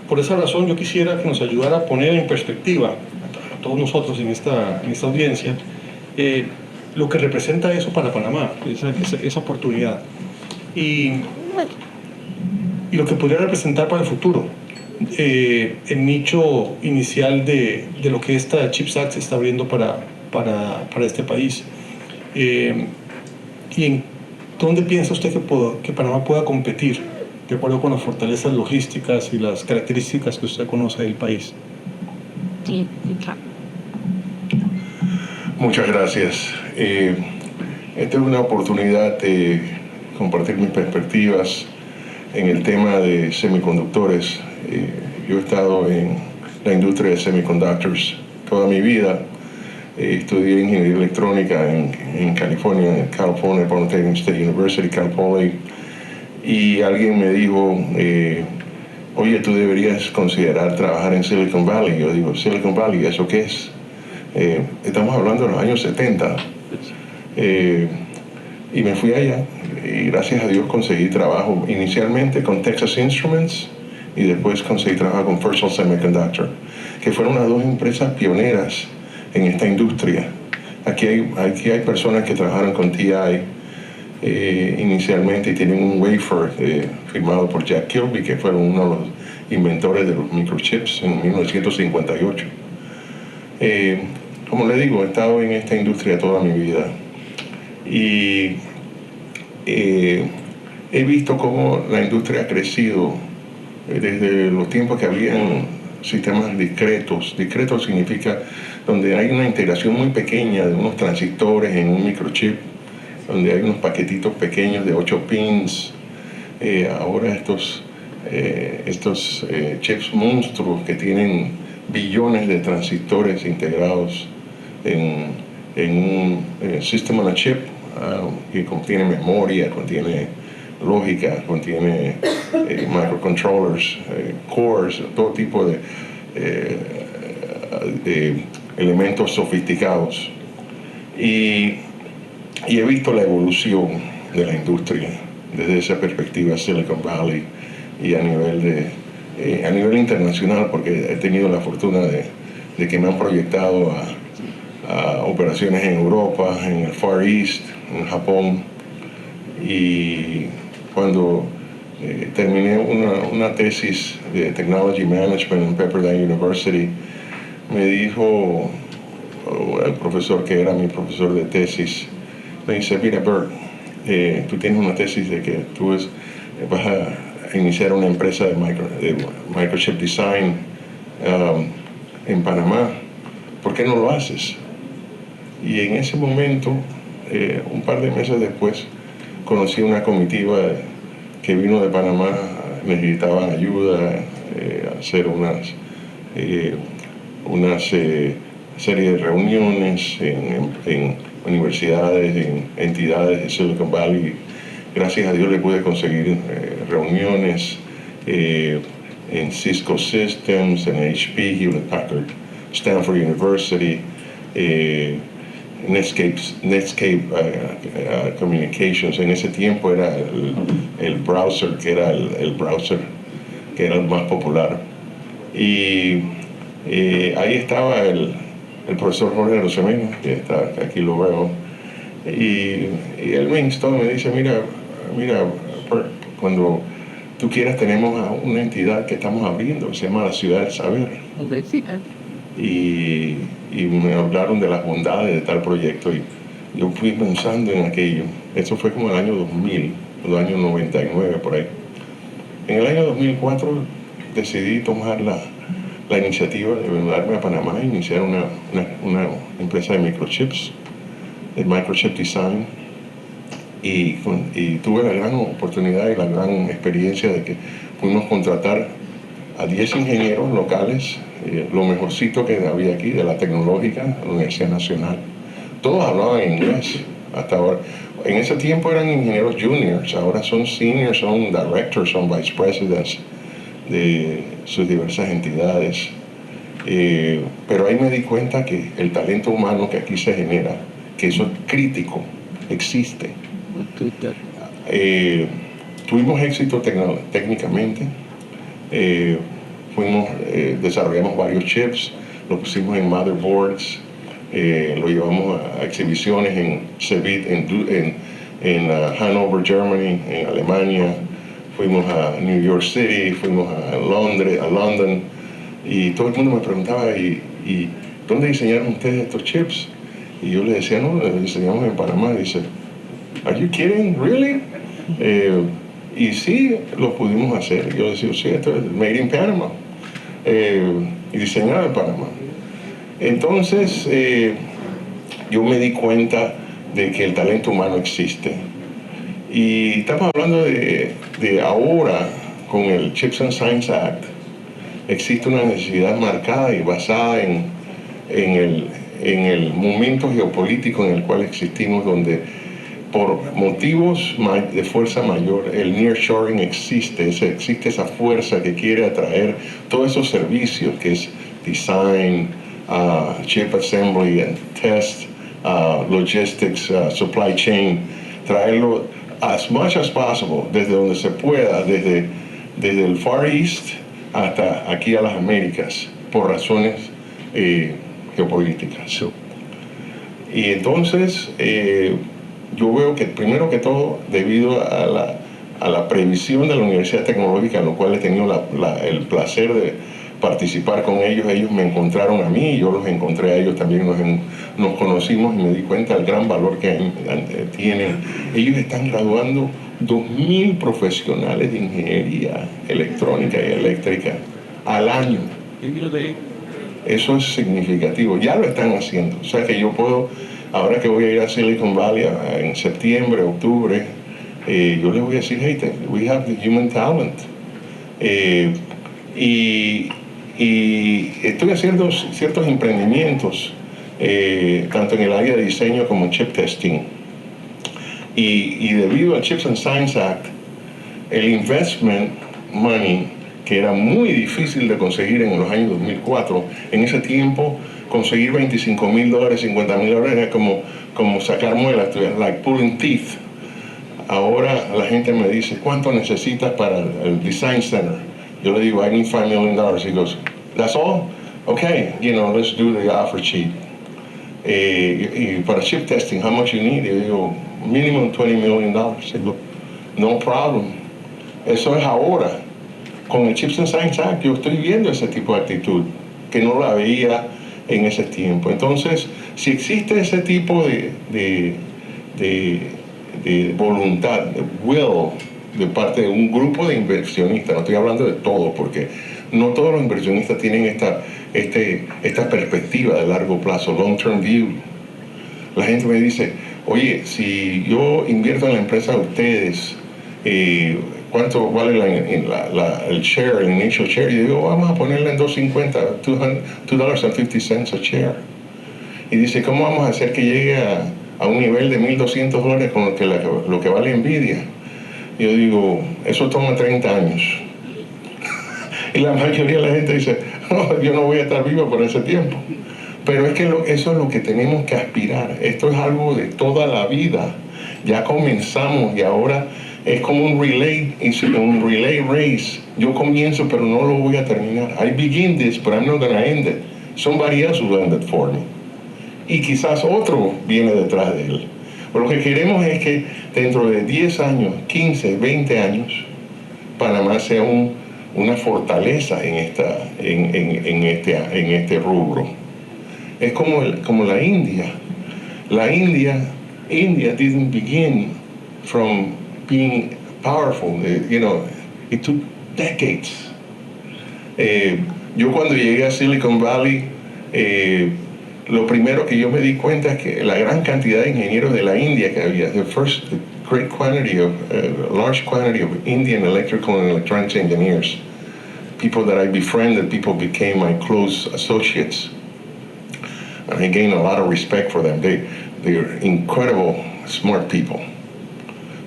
por esa razón yo quisiera que nos ayudara a poner en perspectiva a todos nosotros en esta audiencia lo que representa eso para Panamá, esa oportunidad y lo que podría representar para el futuro. El nicho inicial de lo que esta CHIPS Act se está abriendo para este país. ¿Y en dónde piensa usted que Panamá pueda competir de acuerdo con las fortalezas logísticas y las características que usted conoce del país? Muchas gracias. Esta es una oportunidad de compartir mis perspectivas en el tema de semiconductores. Yo he estado en la industria de semiconductors toda mi vida. Estudié ingeniería electrónica en California, en California Polytechnic State University, Cal Poly. Y alguien me dijo, oye, tú deberías considerar trabajar en Silicon Valley. Yo digo, Silicon Valley, ¿eso qué es? Estamos hablando de los años 70. Y me fui allá. Y gracias a Dios conseguí trabajo inicialmente con Texas Instruments y después conseguí trabajo con First Semiconductor, que fueron las 2 empresas pioneras en esta industria. Aquí hay personas que trabajaron con TI inicialmente y tienen un wafer firmado por Jack Kilby, que fueron uno de los inventores de los microchips en 1958. Como le digo, he estado en esta industria toda mi vida y he visto cómo la industria ha crecido desde los tiempos que habían sistemas discretos. Discreto significa donde hay una integración muy pequeña de unos transistores en un microchip, donde hay unos paquetitos pequeños de 8 pins. Ahora estos chips monstruos que tienen billones de transistores integrados en un System on a Chip, que contiene memoria, contiene lógica, contiene microcontrollers, cores, todo tipo de elementos sofisticados. Y he visto la evolución de la industria desde esa perspectiva Silicon Valley y a nivel internacional, porque he tenido la fortuna de que me han proyectado a operaciones en Europa, en el Far East, en Japón. Y cuando terminé una tesis de Technology Management en Pepperdine University, me dijo el profesor que era mi profesor de tesis, me dice, mira Bert, tú tienes una tesis de que tú vas a iniciar una empresa de microchip design en Panamá, ¿por qué no lo haces? Y en ese momento, un par de meses después, conocí una comitiva que vino de Panamá, necesitaban ayuda a hacer una serie de reuniones en universidades, en entidades de Silicon Valley. Gracias a Dios le pude conseguir reuniones en Cisco Systems, en HP, Hewlett Packard, Stanford University, Netscape Communications. En ese tiempo era el browser que era el más popular. Y ahí estaba el profesor Jorge Rosemena, que aquí lo veo, y él me instó, me dice, mira, cuando tú quieras tenemos a una entidad que estamos abriendo, que se llama la Ciudad del Saber. Y me hablaron de las bondades de tal proyecto y yo fui pensando en aquello. Eso fue como el año 2000, el año 99 por ahí. En el año 2004 decidí tomar la iniciativa de mudarme a Panamá e iniciar una empresa de microchips, de microchip design, y tuve la gran oportunidad y la gran experiencia de que pudimos contratar a 10 ingenieros locales, lo mejorcito que había aquí, de la tecnológica, la Universidad Nacional. Todos hablaban inglés hasta ahora. En ese tiempo eran ingenieros juniors, ahora son seniors, son directors, son vice presidents de sus diversas entidades. Pero ahí me di cuenta que el talento humano que aquí se genera, que eso es crítico, existe. Tuvimos éxito técnicamente, desarrollamos varios chips, lo pusimos en motherboards, lo llevamos a exhibiciones en CeBIT, en Hanover, Germany, en Alemania, fuimos a New York City, fuimos a London, y todo el mundo me preguntaba, ¿y dónde diseñaron ustedes estos chips? Y yo le decía, no, los diseñamos en Panamá. Y dice, ¿Are you kidding? Really? Y sí, lo pudimos hacer. Yo decía, sí, esto es made in Panama, y diseñado en Panamá. Entonces, yo me di cuenta de que el talento humano existe. Y estamos hablando de ahora, con el Chips and Science Act, existe una necesidad marcada y basada en el momento geopolítico en el cual existimos, donde por motivos de fuerza mayor, el nearshoring existe esa fuerza que quiere atraer todos esos servicios, que es design, chip assembly and test, logistics, supply chain, traerlo as much as possible, desde donde se pueda, desde el Far East hasta aquí a las Américas, por razones geopolíticas. Y entonces, yo veo que primero que todo, debido a la previsión de la Universidad Tecnológica, en lo cual he tenido el placer de participar con ellos me encontraron a mí, yo los encontré a ellos también, nos conocimos y me di cuenta del gran valor que tienen. Ellos están graduando 2.000 profesionales de ingeniería electrónica y eléctrica al año. Eso es significativo, ya lo están haciendo. O sea que yo puedo, ahora que voy a ir a Silicon Valley en septiembre, octubre, yo les voy a decir, hey, we have the human talent. Y estoy haciendo ciertos emprendimientos, tanto en el área de diseño como en chip testing. Y debido al Chips and Science Act, el investment money, que era muy difícil de conseguir en los años 2004, en ese tiempo conseguir $25,000, $50,000 era como sacar muelas, like pulling teeth. Ahora la gente me dice, ¿cuánto necesitas para el Design Center? Yo le digo, I need $5 million. He goes, that's all? Okay, let's do the offer sheet. Y para chip testing, how much you need? Yo digo, minimum $20 million. No problem. Eso es ahora. Con el Chips and Science Act yo estoy viendo ese tipo de actitud que no la veía en ese tiempo. Entonces, si existe ese tipo de voluntad, de will, de parte de un grupo de inversionistas, no estoy hablando de todos, porque no todos los inversionistas tienen esta perspectiva de largo plazo, long-term view. La gente me dice, oye, si yo invierto en la empresa de ustedes, ¿cuánto vale el share, el initial share? Y yo digo, vamos a ponerla en $2.50, $2.50 a share. Y dice, ¿cómo vamos a hacer que llegue a un nivel de $1.200 con lo que vale Nvidia? Yo digo, eso toma 30 años. Y la mayoría de la gente dice, no, yo no voy a estar vivo por ese tiempo. Pero es que eso es lo que tenemos que aspirar. Esto es algo de toda la vida. Ya comenzamos y ahora es como un relay race. Yo comienzo, pero no lo voy a terminar. I begin this, but I'm not going to end it. Somebody else will end it for me. Y quizás otro viene detrás de él. Pero lo que queremos es que dentro de 10 años, 15, 20 años, Panamá sea una fortaleza en este rubro. Es como la India. La India didn't begin from being powerful. It took decades. Yo cuando llegué a Silicon Valley, lo primero que yo me di cuenta es que la gran cantidad de ingenieros de la India que había, the large quantity of Indian electrical and electronics engineers, people that I befriended, people became my close associates. And I gained a lot of respect for them. They're incredible, smart people.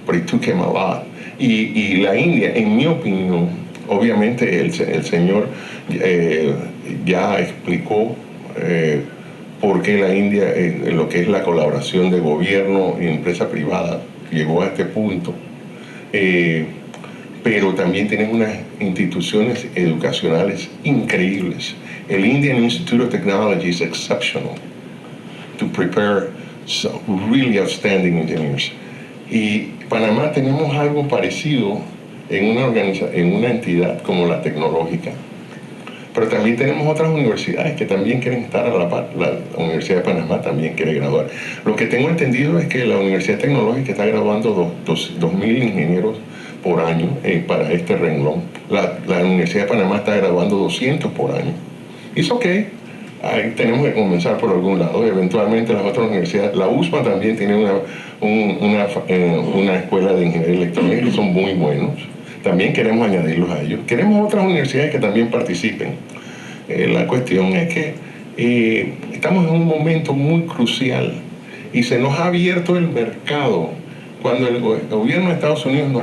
But it took him a lot. Y la India, en mi opinión, obviamente el señor ya explicó por qué la India, en lo que es la colaboración de gobierno y empresa privada, llegó a este punto. Pero también tienen unas instituciones educacionales increíbles. El Indian Institute of Technology is exceptional to prepare some really outstanding engineers. Y Panamá tenemos algo parecido en una entidad como la tecnológica. Pero también tenemos otras universidades que también quieren estar a la par. La Universidad de Panamá también quiere graduar. Lo que tengo entendido es que la Universidad Tecnológica está graduando 2.000 ingenieros por año para este renglón. La Universidad de Panamá está graduando 200 por año. Es ok. Ahí tenemos que comenzar por algún lado. Eventualmente las otras universidades, la USMA también tiene una escuela de ingeniería electrónica que son muy buenos. También queremos añadirlos a ellos. Queremos otras universidades que también participen. La cuestión es que estamos en un momento muy crucial y se nos ha abierto el mercado. Cuando el gobierno de Estados Unidos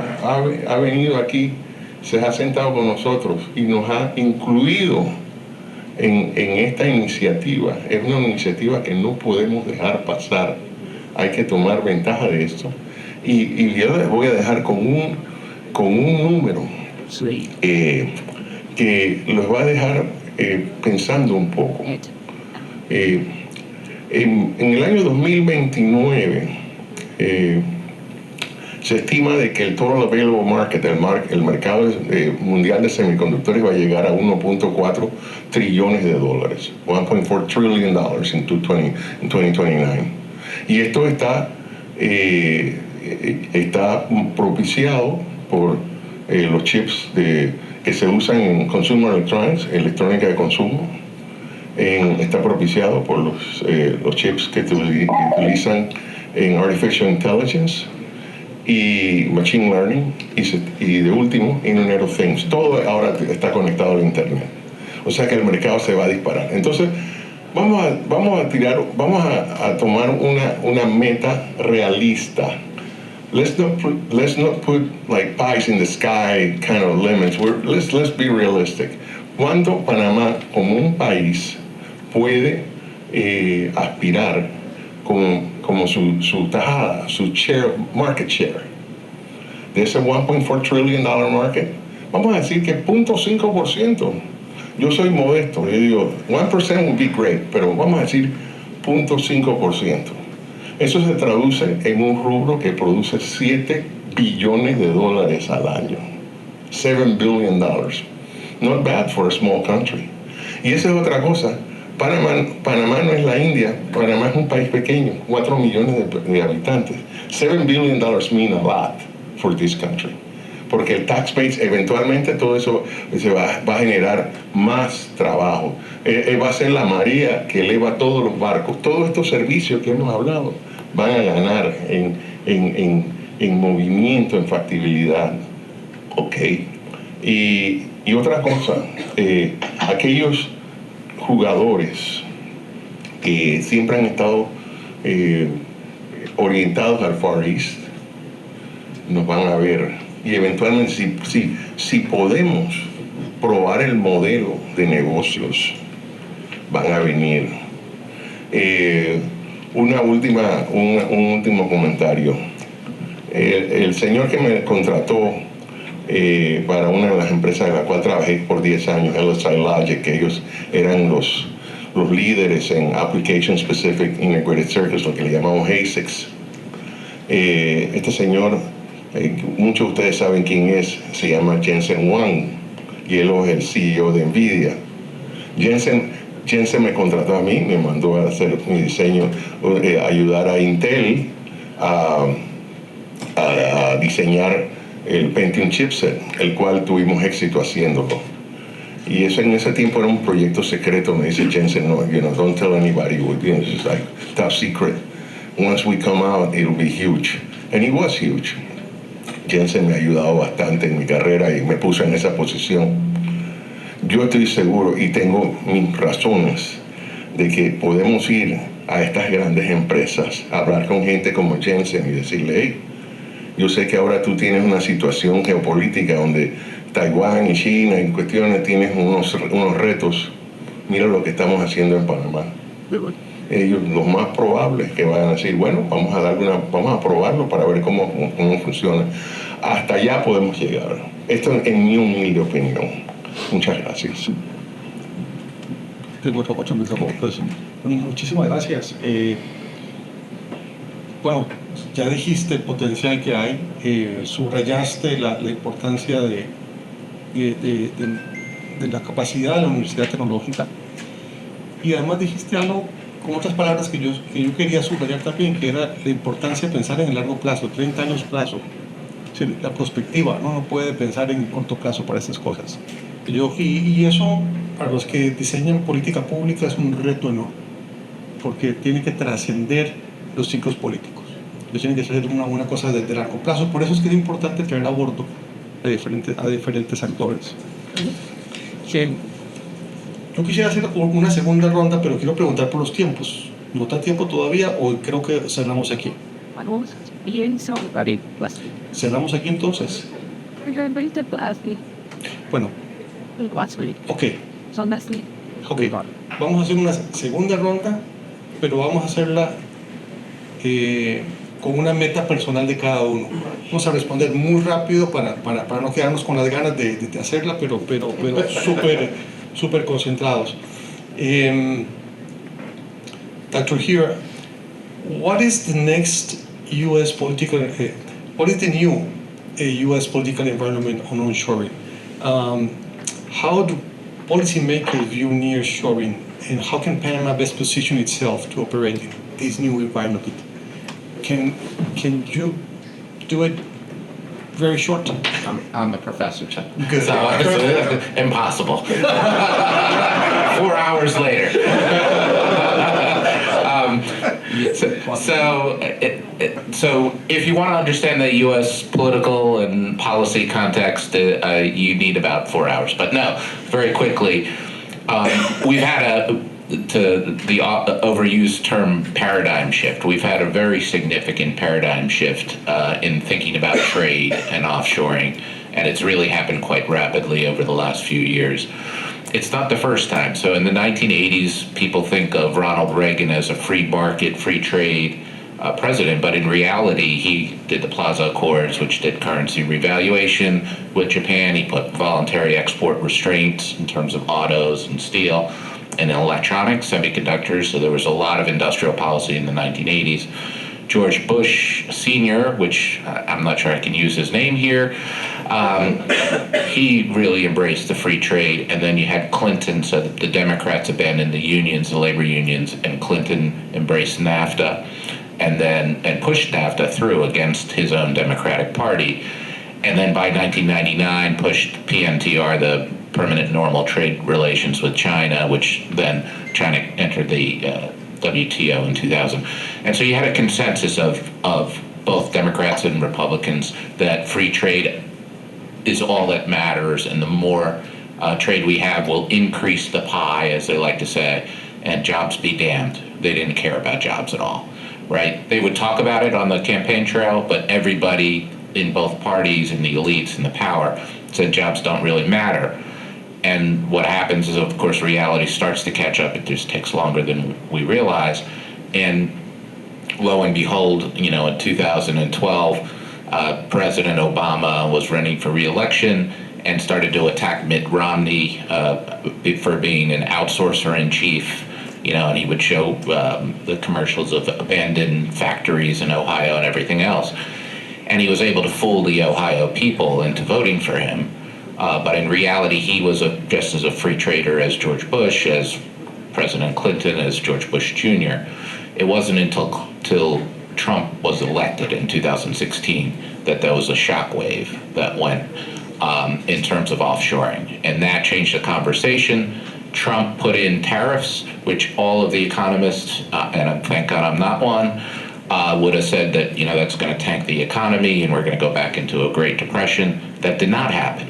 ha venido aquí, se ha sentado con nosotros y nos ha incluido en esta iniciativa. Es una iniciativa que no podemos dejar pasar. Hay que tomar ventaja de esto. Y yo les voy a dejar con un número que los va a dejar pensando un poco. En el año 2029 se estima de que el total available market, el mercado mundial de semiconductores, va a llegar a 1.4 trillones de dólares, 1.4 trillion dollars en 2029. Y esto está propiciado por los chips que se usan en consumer electronics, electrónica de consumo. Está propiciado por los chips que utilizan en artificial intelligence y machine learning y de último Internet of Things. Todo ahora está conectado al internet, o sea que el mercado se va a disparar. Entonces vamos a tomar una meta realista. Let's not put like pies in the sky kind of limits. Let's be realistic. ¿Cuánto Panamá como un país puede aspirar como su tajada, su market share de ese 1.4 trillion dollar market? Vamos a decir que 0.5%. Yo soy modesto, yo digo 1% would be great, pero vamos a decir 0.5%. Eso se traduce en un rubro que produce 7 billones de dólares al año. $7 billion. Not bad for a small country. Y esa es otra cosa. Panamá no es la India. Panamá es un país pequeño, 4 millones de habitantes. $7 billion mean a lot for this country. Porque el tax base, eventualmente todo eso va a generar más trabajo. Va a ser la marea que eleva todos los barcos. Todos estos servicios que hemos hablado van a ganar en movimiento, en factibilidad. Ok. Y otra cosa, aquellos jugadores que siempre han estado orientados al Far East nos van a ver, y eventualmente si podemos probar el modelo de negocios, van a venir. Un último comentario. El señor que me contrató para una de las empresas en la cual trabajé por 10 años, LSI Logic, que ellos eran los líderes en Application Specific Integrated Circuits, lo que le llamamos ASICs. Este señor, muchos de ustedes saben quién es, se llama Jensen Huang, y él es el CEO de NVIDIA. Jensen me contrató a mí, me mandó a hacer mi diseño, ayudar a Intel a diseñar el Pentium chipset, el cual tuvimos éxito haciéndolo. Y eso en ese tiempo era un proyecto secreto. Me dice Jensen, no, don't tell anybody. It's like top secret. Once we come out, it'll be huge. And it was huge. Jensen me ha ayudado bastante en mi carrera y me puso en esa posición. Yo estoy seguro y tengo mis razones de que podemos ir a estas grandes empresas, a hablar con gente como Jensen y decirle, hey, yo sé que ahora tú tienes una situación geopolítica donde Taiwán y China en cuestiones tienes unos retos. Mira lo que estamos haciendo en Panamá. Ellos, lo más probable es que vayan a decir, bueno, vamos a probarlo para ver cómo funciona. Hasta allá podemos llegar. Esto en mi humilde opinión. Muchas gracias. Muchísimas gracias. Bueno, ya dijiste el potencial que hay, subrayaste la importancia de la capacidad de la Universidad Tecnológica y además dijiste algo, con otras palabras, que yo quería subrayar también, que era la importancia de pensar en el largo plazo, 30 años plazo. La perspectiva, no puede pensar en corto plazo para estas cosas. Y eso, para los que diseñan política pública, es un reto enorme, porque tiene que trascender los ciclos políticos. Tiene que ser una cosa de largo plazo. Por eso es que es importante traer a bordo a diferentes actores. Yo quisiera hacer una segunda ronda, pero quiero preguntar por los tiempos. ¿No está tiempo todavía o creo que cerramos aquí? ¿Cerramos aquí entonces? Bueno. Ok. Vamos a hacer una segunda ronda, pero vamos a hacerla con una meta personal de cada uno. Vamos a responder muy rápido para no quedarnos con las ganas de hacerla, pero súper concentrados. Dr. Here, what is the next U.S. political, what is the new U.S. political environment on onshoring? How do policymakers view nearshoring, and how can Panama best position itself to operate in this new environment? Can you do it very short? I'm a professor, Chuck. Good. So it's impossible. 4 hours later. So if you want to understand the U.S. political and policy context, you need about 4 hours. But no, very quickly, we've had the overused term paradigm shift. We've had a very significant paradigm shift in thinking about trade and offshoring, and it's really happened quite rapidly over the last few years. It's not the first time. So in the 1980s, people think of Ronald Reagan as a free market, free trade president, but in reality, he did the Plaza Accords, which did currency revaluation with Japan. He put voluntary export restraints in terms of autos and steel and electronics, semiconductors. So there was a lot of industrial policy in the 1980s. George Bush Sr., which I'm not sure I can use his name here, he really embraced the free trade. And then you had Clinton, so the Democrats abandoned the unions, the labor unions, and Clinton embraced NAFTA and pushed NAFTA through against his own Democratic Party. And then by 1999 pushed PNTR, the permanent normal trade relations with China, which then China entered the WTO in 2000. And so you had a consensus of both Democrats and Republicans that free trade is all that matters, and the more trade we have will increase the pie, as they like to say, and jobs be damned. They didn't care about jobs at all, right? They would talk about it on the campaign trail, but everybody in both parties and the elites and the power said jobs don't really matter. And what happens is, of course, reality starts to catch up. It just takes longer than we realize. And lo and behold, in 2012, President Obama was running for re-election and started to attack Mitt Romney for being an outsourcer in chief. And he would show the commercials of abandoned factories in Ohio and everything else. And he was able to fool the Ohio people into voting for him. But in reality, he was just as a free trader as George Bush, as President Clinton, as George Bush Jr. It wasn't until Trump was elected in 2016 that there was a shockwave that went in terms of offshoring. And that changed the conversation. Trump put in tariffs, which all of the economists, and thank God I'm not one, would have said that, that's going to tank the economy and we're going to go back into a Great Depression. That did not happen.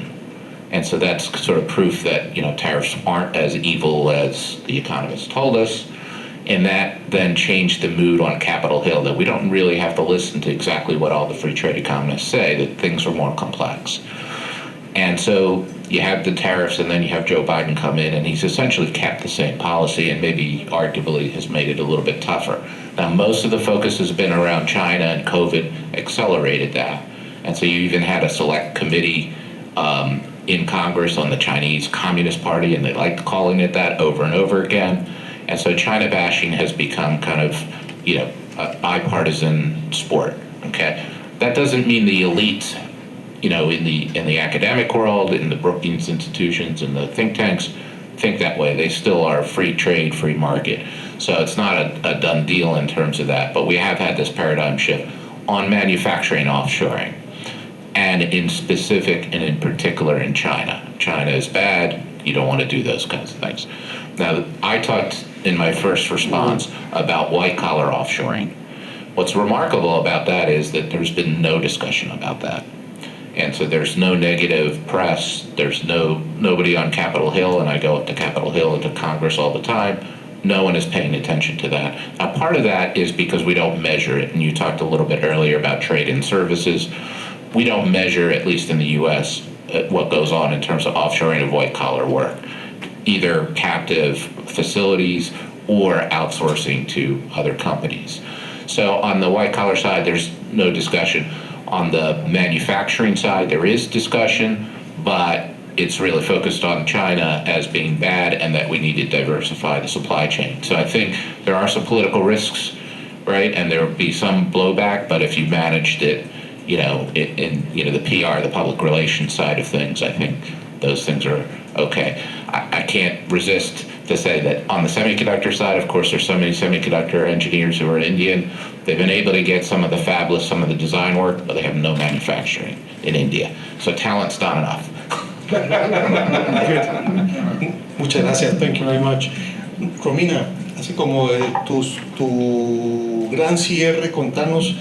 And so that's sort of proof that, tariffs aren't as evil as the economists told us. And that then changed the mood on Capitol Hill, that we don't really have to listen to exactly what all the free trade economists say, that things are more complex. And so you have the tariffs, and then you have Joe Biden come in, and he's essentially kept the same policy and maybe arguably has made it a little bit tougher. Now, most of the focus has been around China, and COVID accelerated that. And so you even had a select committee in Congress on the Chinese Communist Party, and they liked calling it that over and over again. And so China bashing has become kind of, a bipartisan sport, okay? That doesn't mean the elites, in the academic world, in the Brookings institutions, and the think tanks think that way. They still are free trade, free market. So it's not a done deal in terms of that, but we have had this paradigm shift on manufacturing offshoring, and in specific and in particular in China. China is bad. You don't want to do those kinds of things. Now, I talked in my first response about white-collar offshoring. What's remarkable about that is that there's been no discussion about that. And so there's no negative press. There's nobody on Capitol Hill, and I go up to Capitol Hill and to Congress all the time. No one is paying attention to that. Now, part of that is because we don't measure it, and you talked a little bit earlier about trade and services. We don't measure, at least in the U.S., what goes on in terms of offshoring of white-collar work, either captive facilities or outsourcing to other companies. So on the white-collar side, there's no discussion. On the manufacturing side, there is discussion, but it's really focused on China as being bad and that we need to diversify the supply chain. So I think there are some political risks, right? And there will be some blowback, but if you managed it, in the PR, the public relations side of things, I think those things are okay. I can't resist to say that on the semiconductor side, of course, there's so many semiconductor engineers who are Indian. They've been able to get some of the fabless, some of the design work, but they have no manufacturing in India. So talent's not enough. Muchas gracias. Thank you very much. Romina, así como tu gran cierre, contanos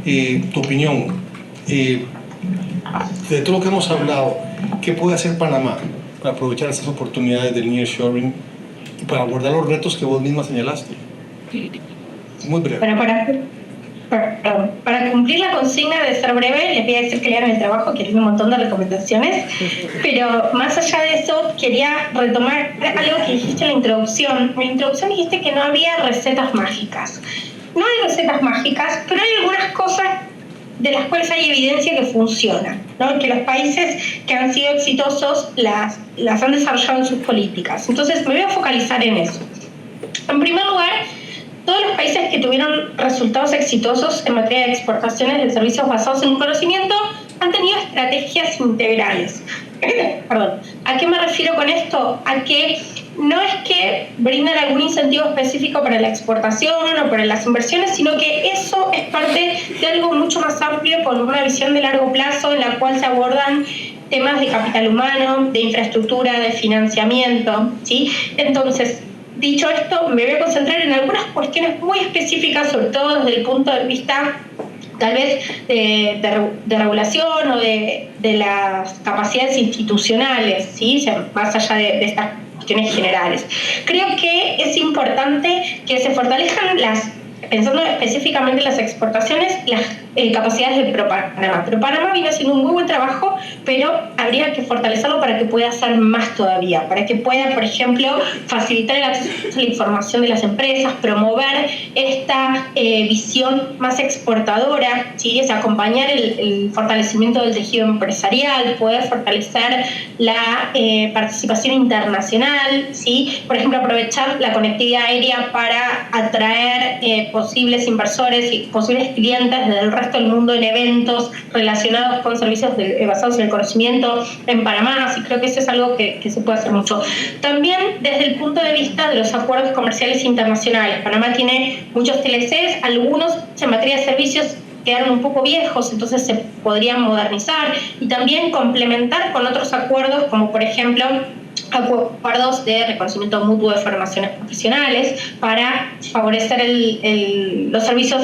tu opinión. De todo lo que hemos hablado, ¿qué puede hacer Panamá para aprovechar esas oportunidades del nearshoring y para abordar los retos que vos misma señalaste? Muy breve. Para cumplir la consigna de ser breve, les voy a decir que lean el trabajo, que tiene un montón de recomendaciones, pero más allá de eso, quería retomar algo que dijiste en la introducción. En la introducción dijiste que no había recetas mágicas. No hay recetas mágicas, pero hay algunas cosas de las cuales hay evidencia que funcionan, ¿no? Que los países que han sido exitosos las han desarrollado en sus políticas. Entonces me voy a focalizar en eso. En primer lugar, todos los países que tuvieron resultados exitosos en materia de exportaciones de servicios basados en un conocimiento han tenido estrategias integrales. Perdón. ¿A qué me refiero con esto? A que no es que brindan algún incentivo específico para la exportación o para las inversiones, sino que eso es parte de algo mucho más amplio con una visión de largo plazo en la cual se abordan temas de capital humano, de infraestructura, de financiamiento, ¿sí? Entonces, dicho esto, me voy a concentrar en algunas cuestiones muy específicas, sobre todo desde el punto de vista tal vez de regulación o de las capacidades institucionales, ¿sí? O sea, más allá de estas cuestiones generales. Creo que es importante que se fortalezcan pensando específicamente en las exportaciones, las capacidades de ProPanamá. ProPanamá viene haciendo un muy buen trabajo, pero habría que fortalecerlo para que pueda hacer más todavía, para que pueda, por ejemplo, facilitar el acceso a la información de las empresas, promover esta visión más exportadora, ¿sí? Es acompañar el fortalecimiento del tejido empresarial, poder fortalecer la participación internacional, ¿sí? Por ejemplo, aprovechar la conectividad aérea para atraer posibles inversores y posibles clientes del resto del mundo en eventos relacionados con servicios basados en el conocimiento en Panamá, así creo que eso es algo que se puede hacer mucho. También desde el punto de vista de los acuerdos comerciales internacionales, Panamá tiene muchos TLCs, algunos en materia de servicios quedaron un poco viejos, entonces se podrían modernizar y también complementar con otros acuerdos, como por ejemplo acuerdos de reconocimiento mutuo de formaciones profesionales para favorecer los servicios,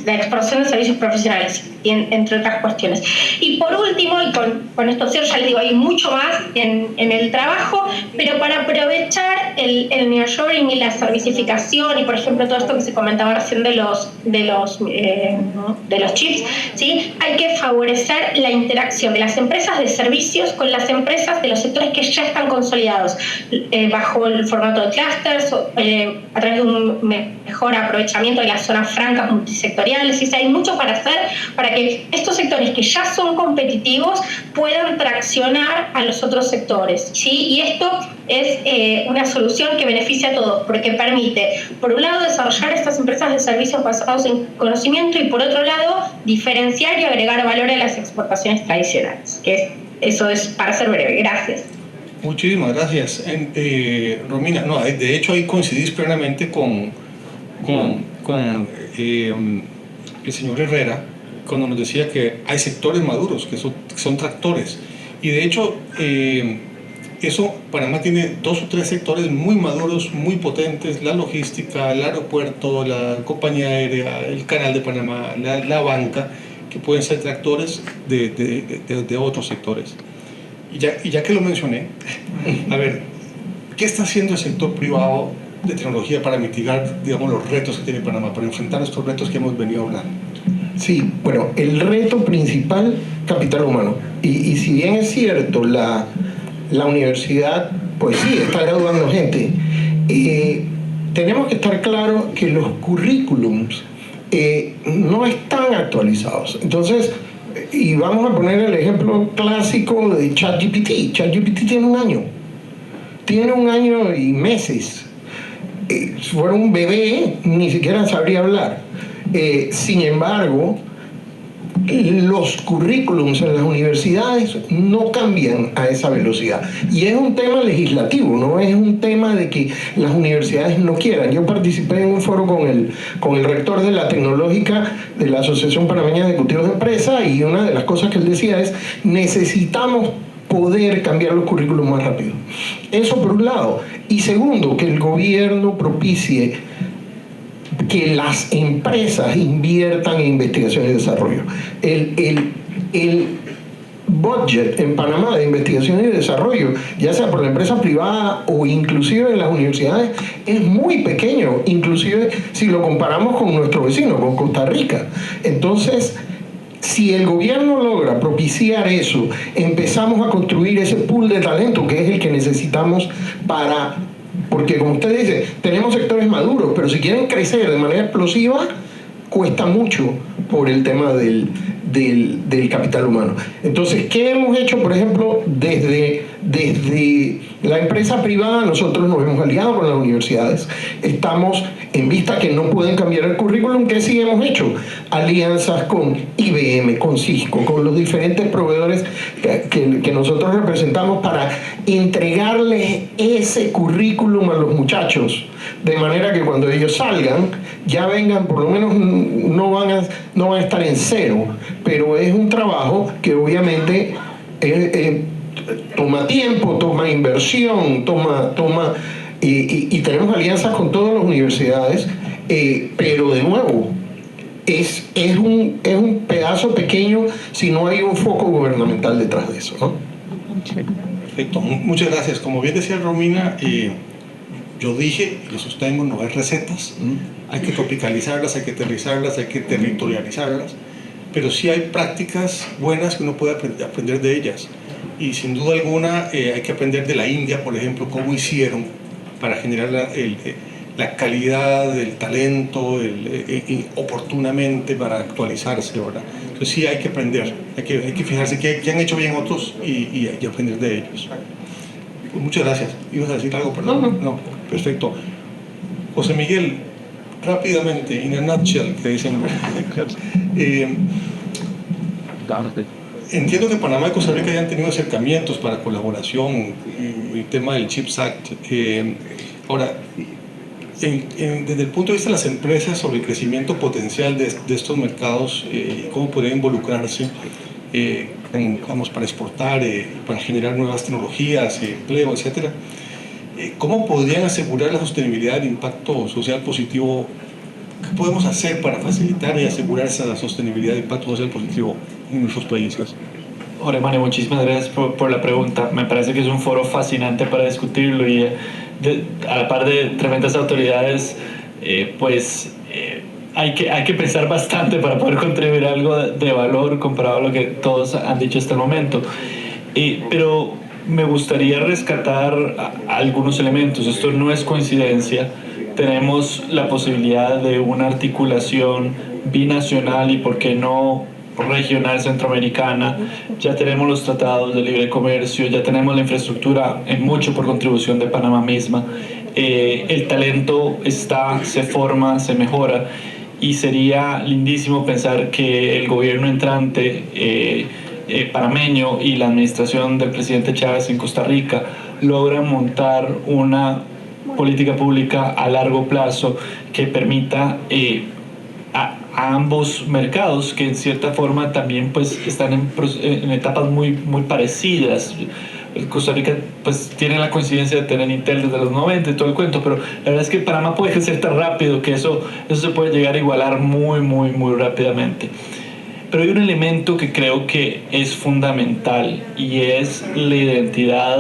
la exploración de servicios profesionales, entre otras cuestiones. Y por último, y con esto cierro, ya les digo, hay mucho más en el trabajo, pero para aprovechar el nearshoring y la servicificación y, por ejemplo, todo esto que se comentaba recién de los chips, ¿sí? Hay que favorecer la interacción de las empresas de servicios con las empresas de los sectores que ya están consolidados bajo el formato de clusters, a través de un mejor aprovechamiento de las zonas francas multisectoriales. ¿Sí? Hay mucho para hacer para que estos sectores que ya son competitivos puedan traccionar a los otros sectores, ¿sí? Y esto es una solución que beneficia a todos, porque permite, por un lado, desarrollar estas empresas de servicios basados en conocimiento y, por otro lado, diferenciar y agregar valor a las exportaciones tradicionales. Eso es para ser breve. Gracias. Muchísimas gracias. Romina, no, de hecho ahí coincidís plenamente con el señor Herrera cuando nos decía que hay sectores maduros, que son tractores. Y de hecho, Panamá tiene 2 o 3 sectores muy maduros, muy potentes: la logística, el aeropuerto, la compañía aérea, el canal de Panamá, la banca, que pueden ser tractores de otros sectores. Y ya que lo mencioné, a ver, ¿qué está haciendo el sector privado de tecnología para mitigar, digamos, los retos que tiene Panamá, para enfrentar estos retos que hemos venido hablando? Sí, bueno, el reto principal, capital humano. Y si bien es cierto, la universidad, pues sí, está graduando gente, tenemos que estar claros que los currículums no están actualizados. Entonces, y vamos a poner el ejemplo clásico de ChatGPT. ChatGPT tiene un año y meses. Si fuera un bebé, ni siquiera sabría hablar. Sin embargo, los currículums en las universidades no cambian a esa velocidad. Y es un tema legislativo, no es un tema de que las universidades no quieran. Yo participé en un foro con el rector de la Tecnológica de la Asociación Panameña de Ejecutivos de Empresa, y una de las cosas que él decía es: necesitamos poder cambiar los currículums más rápido. Eso por un lado. Y segundo, que el gobierno propicie que las empresas inviertan en investigación y desarrollo. El budget en Panamá de investigación y desarrollo, ya sea por la empresa privada o inclusive en las universidades, es muy pequeño, inclusive si lo comparamos con nuestro vecino, con Costa Rica. Entonces, si el gobierno logra propiciar eso, empezamos a construir ese pool de talento que es el que necesitamos porque, como usted dice, tenemos sectores maduros, pero si quieren crecer de manera explosiva, cuesta mucho por el tema del capital humano. Entonces, ¿qué hemos hecho? Por ejemplo, desde la empresa privada, nosotros nos hemos aliado con las universidades. Estamos, en vista que no pueden cambiar el currículum, ¿qué sí hemos hecho? Alianzas con IBM, con Cisco, con los diferentes proveedores que nosotros representamos, para entregarles ese currículum a los muchachos, de manera que cuando ellos salgan ya vengan, por lo menos no van a estar en cero, pero es un trabajo que obviamente toma tiempo, toma inversión, y tenemos alianzas con todas las universidades, pero de nuevo es un pedazo pequeño si no hay un foco gubernamental detrás de eso, ¿no? Perfecto, muchas gracias. Como bien decía Romina, yo dije, y lo sostengo, no hay recetas, hay que tropicalizarlas, hay que aterrizarlas, hay que territorializarlas, pero sí hay prácticas buenas que uno puede aprender de ellas. Y sin duda alguna hay que aprender de la India, por ejemplo, cómo hicieron para generar la calidad del talento oportunamente para actualizarse, ¿verdad? Entonces sí hay que aprender, hay que fijarse qué han hecho bien otros y aprender de ellos. Pues muchas gracias. ¿Ibas a decir algo? Perdón. No. Perfecto. José Miguel, rápidamente, in a nutshell, que dicen. Entiendo que Panamá y Costa Rica ya han tenido acercamientos para colaboración, el tema del CHIPS Act. Ahora, Desde el punto de vista de las empresas sobre el crecimiento potencial de estos mercados, cómo podrían involucrarse para exportar, para generar nuevas tecnologías, empleo, etcétera, ¿cómo podrían asegurar la sostenibilidad del impacto social positivo? ¿Qué podemos hacer para facilitar y asegurar esa sostenibilidad del impacto social positivo en nuestros países? Jorge Mane, muchísimas gracias por la pregunta. Me parece que es un foro fascinante para discutirlo y a la par de tremendas autoridades, hay que pensar bastante para poder contribuir algo de valor comparado a lo que todos han dicho hasta el momento. Pero me gustaría rescatar algunos elementos. Esto no es coincidencia. Tenemos la posibilidad de una articulación binacional y, ¿por qué no, regional centroamericana? Ya tenemos los tratados de libre comercio, ya tenemos la infraestructura, en mucho por contribución de Panamá misma. El talento está, se forma, se mejora, y sería lindísimo pensar que el gobierno entrante panameño y la administración del presidente Chávez en Costa Rica logran montar una política pública a largo plazo que permita a ambos mercados, que en cierta forma también pues están en etapas muy parecidas. Costa Rica pues tiene la coincidencia de tener Intel desde los 90 y todo el cuento, pero la verdad es que Panamá puede crecer tan rápido que eso se puede llegar a igualar muy rápidamente. Pero hay un elemento que creo que es fundamental, y es la identidad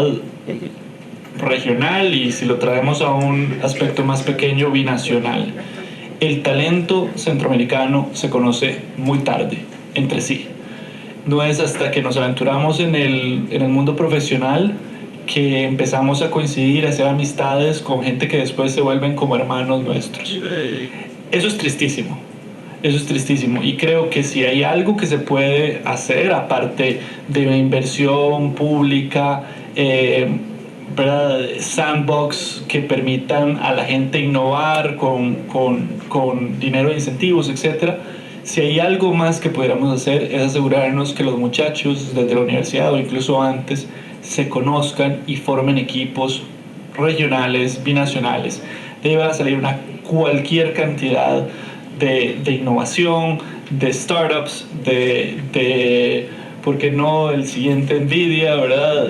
regional, y si lo traemos a un aspecto más pequeño, binacional. El talento centroamericano se conoce muy tarde entre sí. No es hasta que nos aventuramos en el mundo profesional que empezamos a coincidir, a hacer amistades con gente que después se vuelven como hermanos nuestros. Eso es tristísimo. Eso es tristísimo, y creo que si hay algo que se puede hacer, aparte de una inversión pública, ¿verdad? Sandbox que permitan a la gente innovar con dinero de incentivos, etc. Si hay algo más que pudiéramos hacer, es asegurarnos que los muchachos desde la universidad o incluso antes se conozcan y formen equipos regionales, binacionales. Debe salir cualquier cantidad de innovación, de startups, de ¿por qué no el siguiente Nvidia, ¿verdad?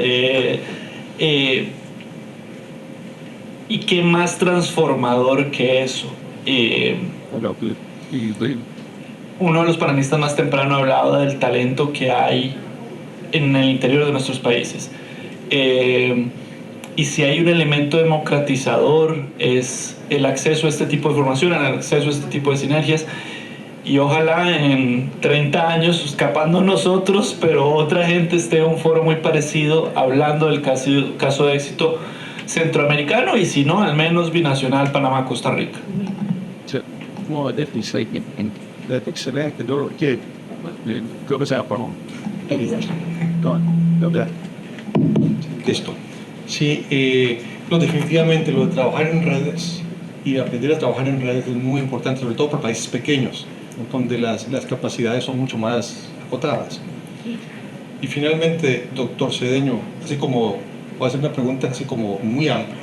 Y qué más transformador que eso. Uno de los panelistas más temprano hablaba del talento que hay en el interior de nuestros países. Y si hay un elemento democratizador, es el acceso a este tipo de formación, el acceso a este tipo de sinergias. Y ojalá en 30 años, escapando nosotros, pero otra gente esté en un foro muy parecido, hablando del caso de éxito centroamericano, y si no, al menos binacional, Panamá-Costa Rica. Esto. Sí, definitivamente lo de trabajar en redes y aprender a trabajar en redes es muy importante, sobre todo para países pequeños, donde las capacidades son mucho más acotadas. Y finalmente, doctor Cedeño, así como voy a hacer una pregunta así como muy amplia.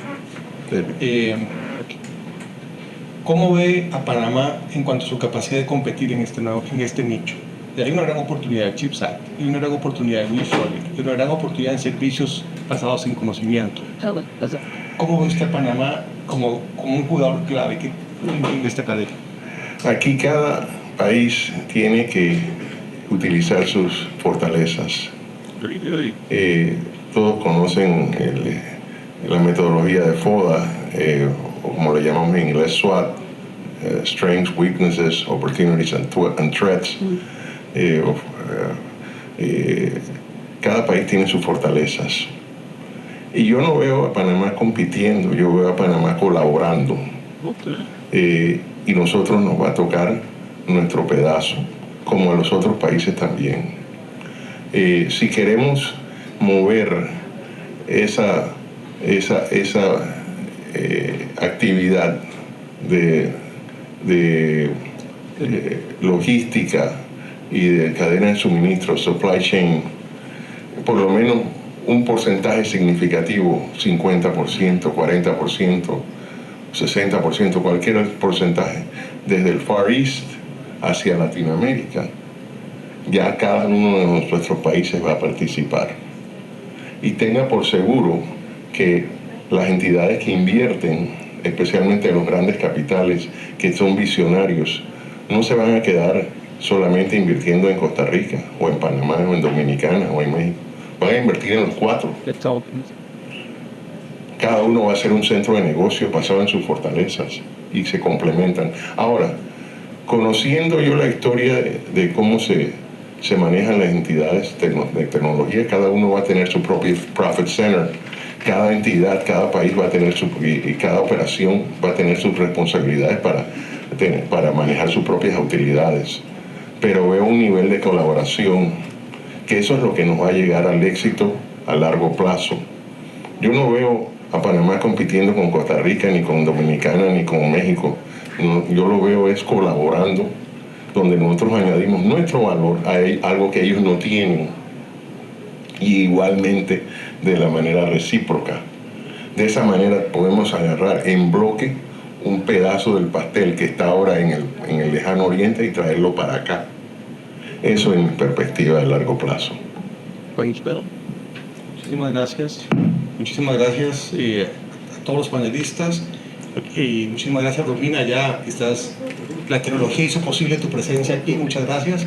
¿Cómo ve a Panamá en cuanto a su capacidad de competir en este nicho? Hay una gran oportunidad de CHIPS Act, hay una gran oportunidad de nearshoring, hay una gran oportunidad en servicios basados en conocimiento. ¿Cómo ve usted a Panamá como un jugador clave en esta cadena? Aquí cada país tiene que utilizar sus fortalezas. Todos conocen la metodología de FODA, o como le llamamos en inglés, SWOT, Strengths, Weaknesses, Opportunities and Threats. Cada país tiene sus fortalezas. Y yo no veo a Panamá compitiendo, yo veo a Panamá colaborando. Y nosotros nos va a tocar nuestro pedazo, como a los otros países también. Si queremos mover esa actividad de logística y de cadena de suministro, supply chain, por lo menos un porcentaje significativo, 50%, 40%, 60%, cualquier porcentaje, desde el Far East hacia Latinoamérica, ya cada uno de nuestros países va a participar. Y tenga por seguro que las entidades que invierten, especialmente los grandes capitales, que son visionarios, no se van a quedar solamente invirtiendo en Costa Rica, o en Panamá, o en Dominicana, o en México. Van a invertir en los 4. Cada uno va a ser un centro de negocio basado en sus fortalezas y se complementan. Ahora, conociendo yo la historia de cómo se manejan las entidades de tecnología, cada uno va a tener su propio profit center, cada entidad, cada país va a tener y cada operación va a tener sus responsabilidades para manejar sus propias utilidades. Pero veo un nivel de colaboración que eso es lo que nos va a llegar al éxito a largo plazo. Yo no veo a Panamá compitiendo con Costa Rica, ni con Dominicana, ni con México. Yo lo veo es colaborando, donde nosotros añadimos nuestro valor a algo que ellos no tienen, y igualmente de la manera recíproca. De esa manera podemos agarrar en bloque un pedazo del pastel que está ahora en el lejano oriente y traerlo para acá. Eso en perspectiva de largo plazo. Muchísimas gracias. Muchísimas gracias a todos los panelistas. Y muchísimas gracias, Romina. Ya la tecnología hizo posible tu presencia aquí. Muchas gracias.